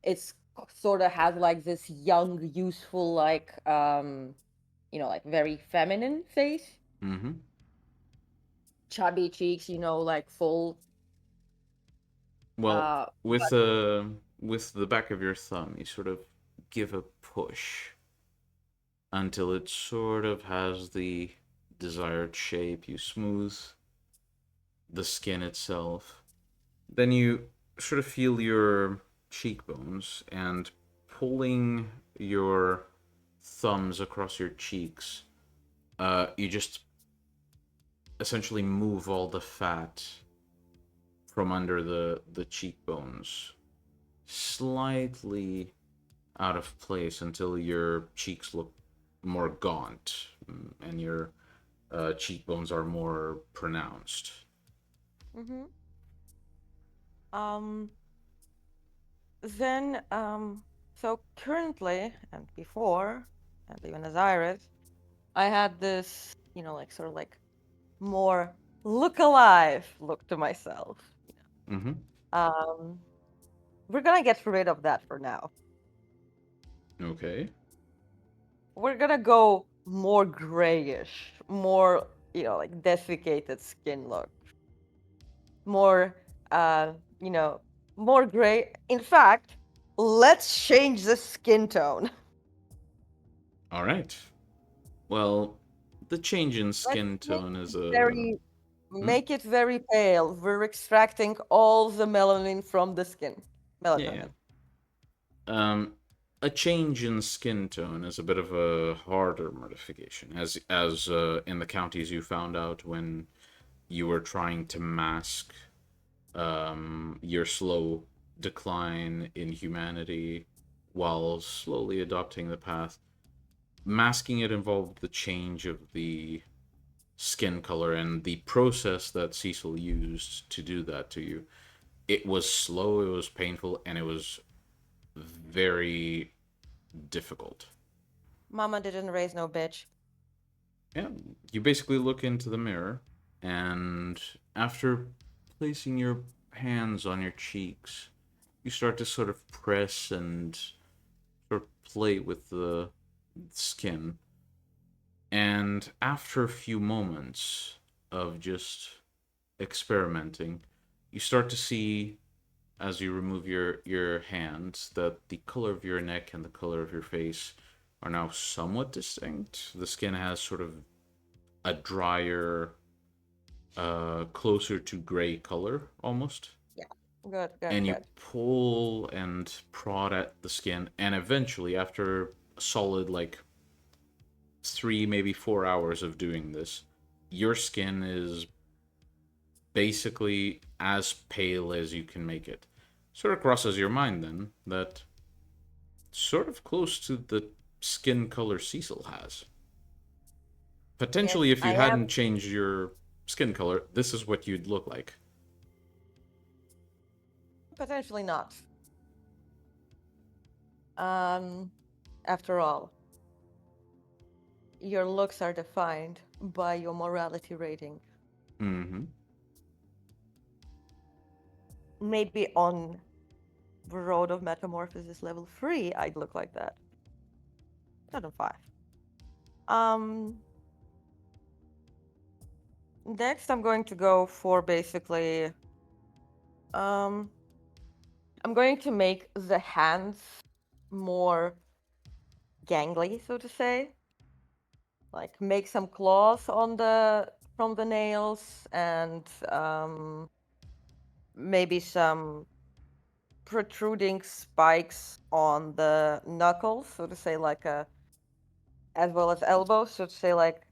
it's sort of has like this young, useful, like like very feminine face, Mm-hmm. chubby cheeks, like full. Well, Uh, with the back of your thumb, you sort of give a push until it sort of has the desired shape. You smooth the skin itself. Then you sort of feel your cheekbones, and pulling your thumbs across your cheeks, you just essentially move all the fat from under the cheekbones slightly out of place until your cheeks look more gaunt, and your cheekbones are more pronounced. mhm. Um, then so currently and before, and even as Iris, I had this, like sort of like more look alive look to myself. Mm-hmm. Um, we're gonna get rid of that for now. Okay. We're gonna go more grayish, more, like desiccated skin look, more, uh, you know, more gray. In fact, let's change the skin tone. All right. Well, the change in Let's skin make tone is it a. very, Hmm? make it very pale. We're extracting all the melanin from the skin. Yeah, yeah. Melatonin. Um, a change in skin tone is a bit of a harder modification, as in the counties you found out when you were trying to mask your slow decline in humanity while slowly adopting the path. Masking it involved the change of the skin color, and the process that Cecil used to do that to you. It was slow, it was painful, and it was very difficult. Mama didn't raise no bitch. Yeah, you basically look into the mirror, and after placing your hands on your cheeks, you start to sort of press and sort of play with the skin. And after a few moments of just experimenting, you start to see, as you remove your hands, that the color of your neck and the color of your face are now somewhat distinct. The skin has sort of a drier, closer to gray color almost. Yeah. Good, good, And you good. pull and prod at the skin, and eventually, after a solid like 3, maybe 4 hours of doing this, your skin is basically as pale as you can make it. sort of crosses your mind then that sort of close to the skin color Cecil has. Yes, Potentially, if you I hadn't am. changed your skin color, this is what you'd look like. Potentially not. After all, your looks are defined by your morality rating. Mm-hmm. Maybe on the road of metamorphosis level 3, I'd look like that. Not on 5. Um, Next, I'm going to go for basically. Um, I'm going to make the hands more gangly, so to say. Like make some claws on the from the nails and maybe some protruding spikes on the knuckles, so to say, like a as well as elbows, so to say, like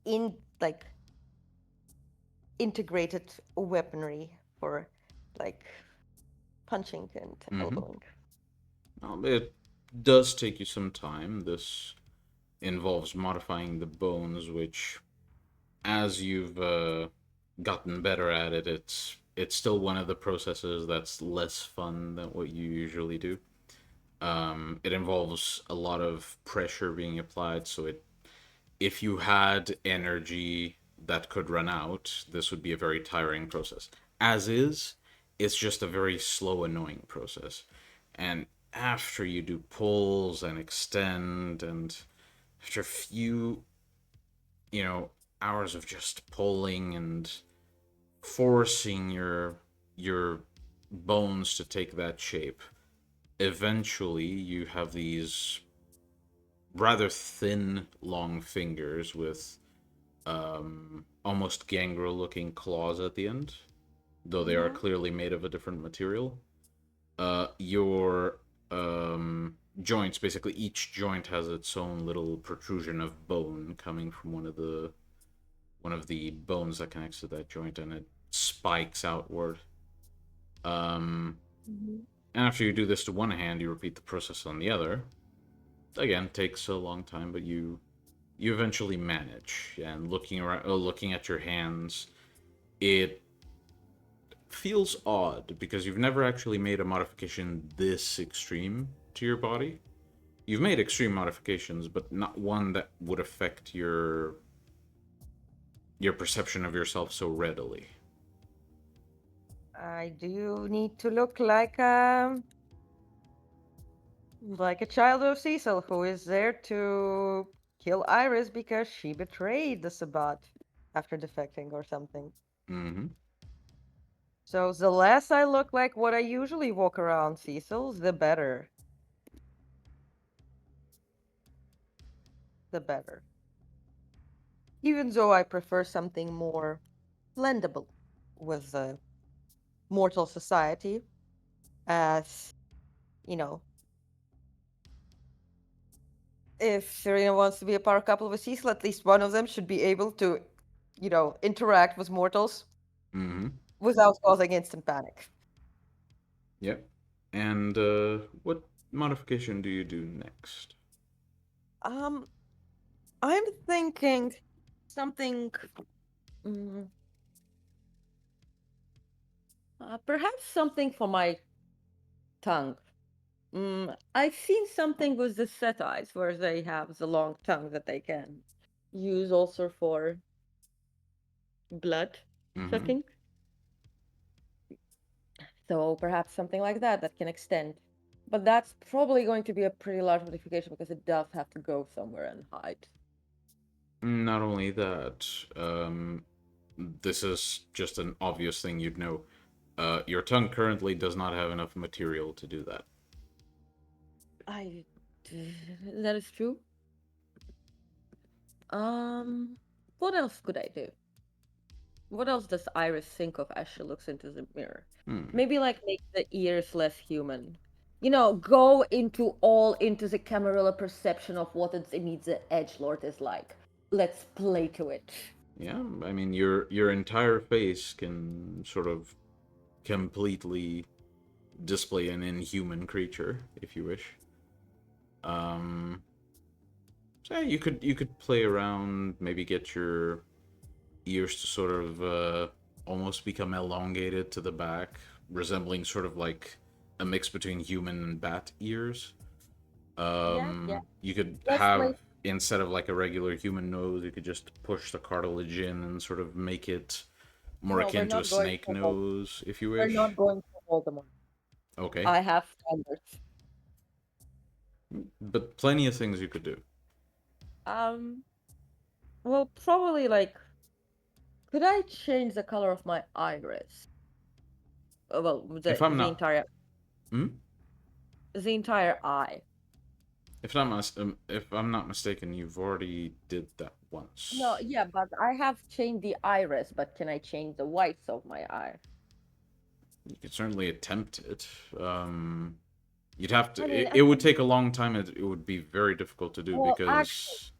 in like integrated weaponry for like punching and Mm-hmm. elbowing. It does take you some time. This involves modifying the bones, which, as you've gotten better at it, it's still one of the processes that's less fun than what you usually do. It involves a lot of pressure being applied, so if you had energy that could run out, this would be a very tiring process. As is, it's just a very slow, annoying process. And after you do pulls and extend, and after a few, hours of just pulling and forcing your bones to take that shape, eventually you have these rather thin, long fingers with almost gangrel looking claws at the end, though they are Mhm. clearly made of a different material. Your joints, basically, each joint has its own little protrusion of bone coming from one of the bones that connects to that joint, and it spikes outward. Um, Mhm. and after you do this to one hand, you repeat the process on the other. Again, takes a long time, but you eventually manage. And looking around, looking at your hands, it feels odd because you've never actually made a modification this extreme to your body. You've made extreme modifications, but not one that would affect your perception of yourself so readily. I do need to look like a child of Cecil who is there to kill Iris because she betrayed the Sabbat after defecting or something. Mm-hmm. So the less I look like what I usually walk around Cecil's, the better. The better. Even though I prefer something more blendable with the mortal society, as you know, if Serena wants to be a power couple with Cecil, at least one of them should be able to, interact with mortals Mm-hmm. without causing instant panic. Yep. And what modification do you do next? Um, I'm thinking something, mm, perhaps something for my tongue. I've seen something with the Setites where they have the long tongue that they can use also for blood Mm-hmm. sucking. So perhaps something like that that can extend. But that's probably going to be a pretty large modification because it does have to go somewhere and hide. Not only that, this is just an obvious thing you'd know. Your tongue currently does not have enough material to do that. I that is true. What else could I do? What else does Iris think of as she looks into the mirror? Hmm. Maybe like make the ears less human. Go into the Camarilla perception of what it means the edgelord is like. Let's play to it. Yeah, I mean your entire face can sort of completely display an inhuman creature, if you wish. So yeah, you could play around, maybe get your ears to sort of almost become elongated to the back, resembling sort of like a mix between human and bat ears. Yeah. You could Let's have, play. instead of like a regular human nose, you could just push the cartilage in and sort of make it more No, we're akin to a not going snake for Voldemort. nose, if you We're wish. not going for Voldemort. Okay. I have standards. But plenty of things you could do. Um, well, probably like, could I change the color of my iris? Well, If I'm the not, entire hmm? the entire eye. If I'm not mistaken, you've already did that once. No, yeah, but I have changed the iris, but can I change the whites of my eye? You could certainly attempt it. You'd have to. I mean, It would take a long time. It would be very difficult to do well, because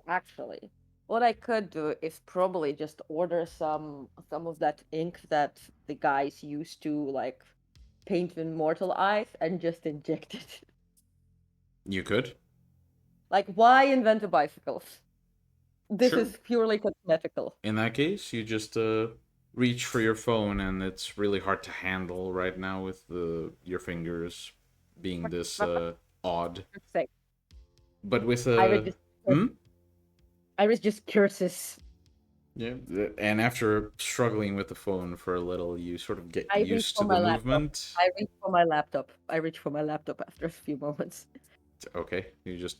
actually, what I could do is probably just order some of that ink that the guys used to like paint in mortal eyes and just inject it. you could. Like, why invent a bicycle? This Sure. is purely cosmetical. In that case, you just reach for your phone, and it's really hard to handle right now with your fingers being this odd. Say, But with Iris just, hmm? Iris just curses. Yeah, and after struggling with the phone for a little, you sort of get I reach used for to my the laptop. movement. I reach for my laptop. I reach for my laptop after a few moments. Okay, you just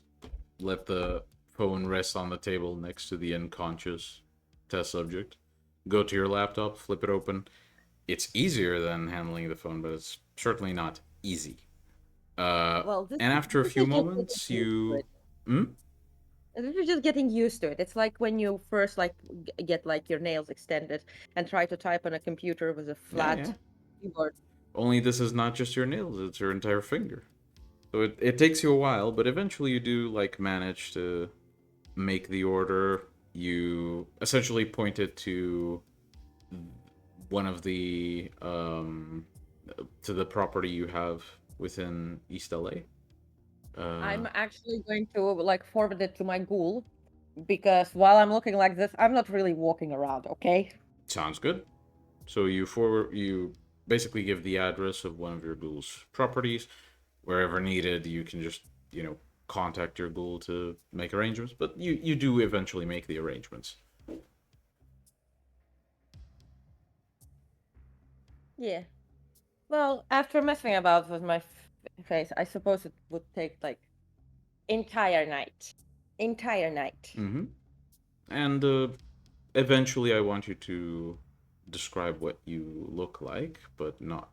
let the phone rest on the table next to the unconscious test subject. Go to your laptop, flip it open. It's easier than handling the phone, but it's certainly not easy. Well, And after a this few is just getting moments, used to you. it. Hmm? This is just getting used to it. It's like when you first like get like your nails extended and try to type on a computer with a Yeah, flat yeah. keyboard. Only this is not just your nails, it's your entire finger. So it takes you a while, but eventually you do like manage to make the order. You essentially point it to one of the to the property you have within East LA. I'm actually going to like forward it to my ghoul because while I'm looking like this, I'm not really walking around, okay? Sounds good. So you basically give the address of one of your ghoul's properties. Wherever needed, you can just, contact your ghoul to make arrangements, but you do eventually make the arrangements. Yeah. Well, after messing about with my face, I suppose it would take like entire night. Entire night. Mm-hmm. And eventually I want you to describe what you look like, but not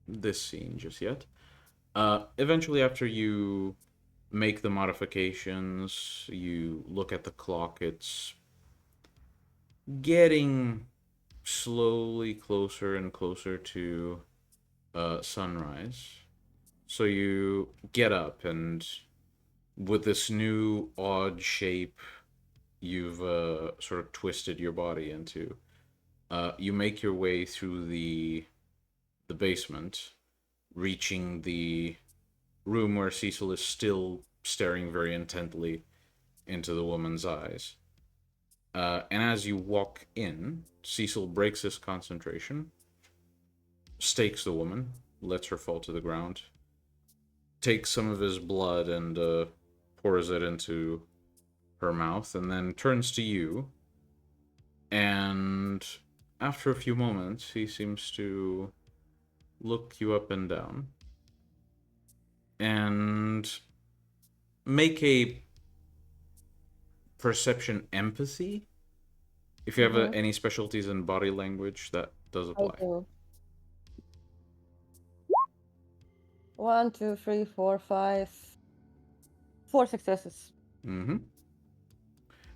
this scene just yet. Eventually, after you make the modifications, you look at the clock, it's getting slowly closer and closer to sunrise. So you get up, and with this new odd shape you've sort of twisted your body into, you make your way through the basement, reaching the room where Cecil is still staring very intently into the woman's eyes. And as you walk in, Cecil breaks his concentration, stakes the woman, lets her fall to the ground, takes some of his blood and pours it into her mouth, and then turns to you. And after a few moments, he seems to look you up and down and make a perception empathy. If you have any specialties in body language, that does I apply. do. 1, 2, 3, 4, 5. 4 successes. Mm-hmm.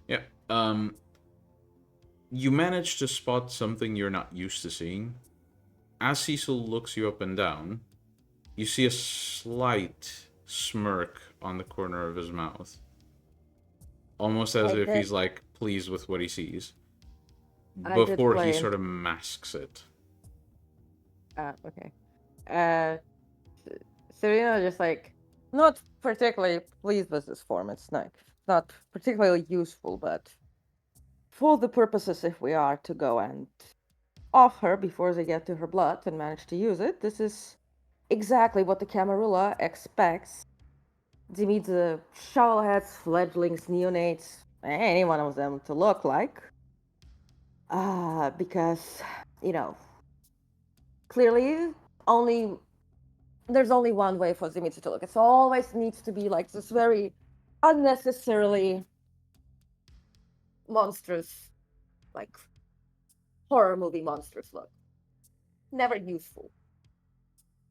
Yeah. You manage to spot something you're not used to seeing. As Cecil looks you up and down, you see a slight smirk on the corner of his mouth. Almost as if he's like pleased with what he sees. Before he sort of masks it. Okay. Uh, Serena just like not particularly pleased with this form. It's not particularly useful, but for the purposes if we are to go and off her before they get to her blood and manage to use it, this is exactly what the Camarilla expects the shovelheads, fledglings, neonates, any one of them to look like. Because, you know, clearly only there's only one way for Dimitri to look. It always needs to be like this very unnecessarily monstrous, like horror movie monstrous look. Never useful.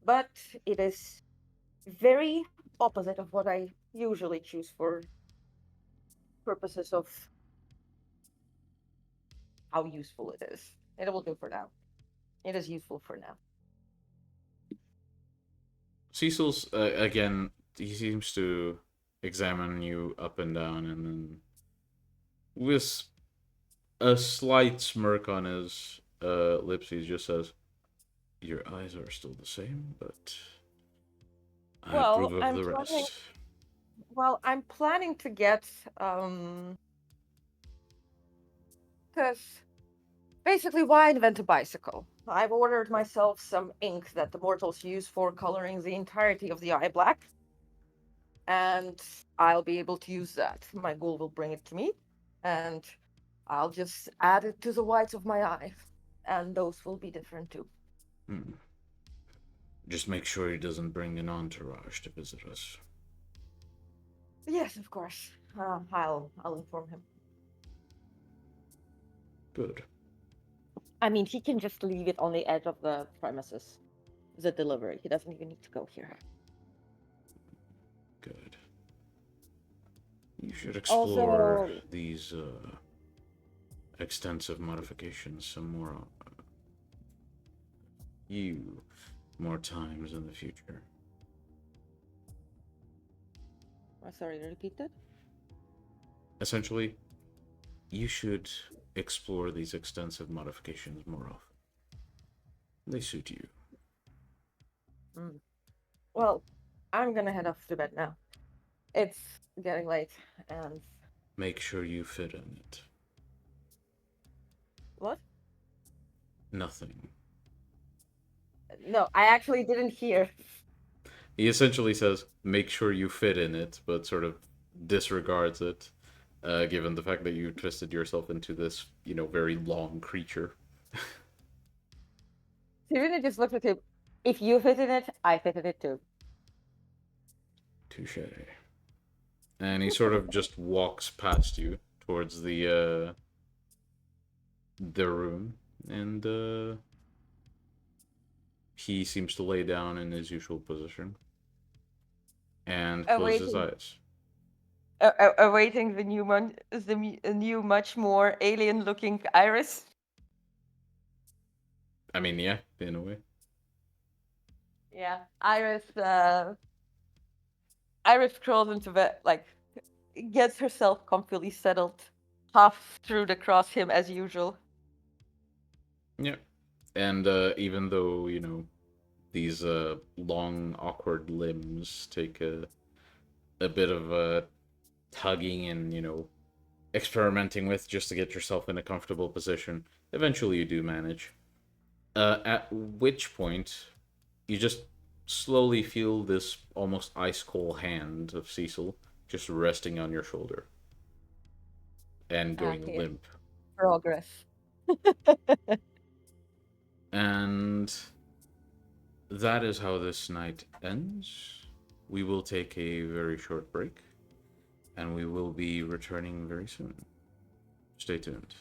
But it is very opposite of what I usually choose for purposes of how useful it is. It will do for now. It is useful for now. Cecil's again. He seems to examine you up and down, and then with a slight smirk on his lips, he just says, "Your eyes are still the same, but I approve of the rest." I'm planning to get because basically why invent a bicycle? I've ordered myself some ink that the mortals use for coloring the entirety of the eye black. And I'll be able to use that. My ghoul will bring it to me, and I'll just add it to the whites of my eye. And those will be different too. Just make sure he doesn't bring an entourage to visit us. Yes, of course. I'll inform him. Good. I mean, he can just leave it on the edge of the premises. The delivery. He doesn't even need to go here. Good. You should explore Also, these extensive modifications some more. More times in the future. sorry, repeat that? Essentially, you should explore these extensive modifications more often. They suit you. Well, I'm gonna head off to bed now. It's getting late, and Make sure you fit in it. what? Nothing. No, I actually didn't hear. He essentially says, make sure you fit in it, but sort of disregards it, given the fact that you twisted yourself into this, very long creature. Serena just looked at him. If you fit in it, I fit in it too. Touche. And he sort of just walks past you towards the room, and he seems to lay down in his usual position and close his eyes. Awaiting the new, much more alien-looking Iris. I mean, yeah, in a way. Yeah, Iris crawls into bed, like, gets herself comfortably settled, half through across him as usual. Yeah. And even though, these long, awkward limbs take a bit of tugging and, experimenting with just to get yourself in a comfortable position, eventually you do manage. At which point, you just slowly feel this almost ice-cold hand of Cecil just resting on your shoulder and going Okay. limp. Progress. And that is how this night ends. We will take a very short break, and we will be returning very soon. Stay tuned.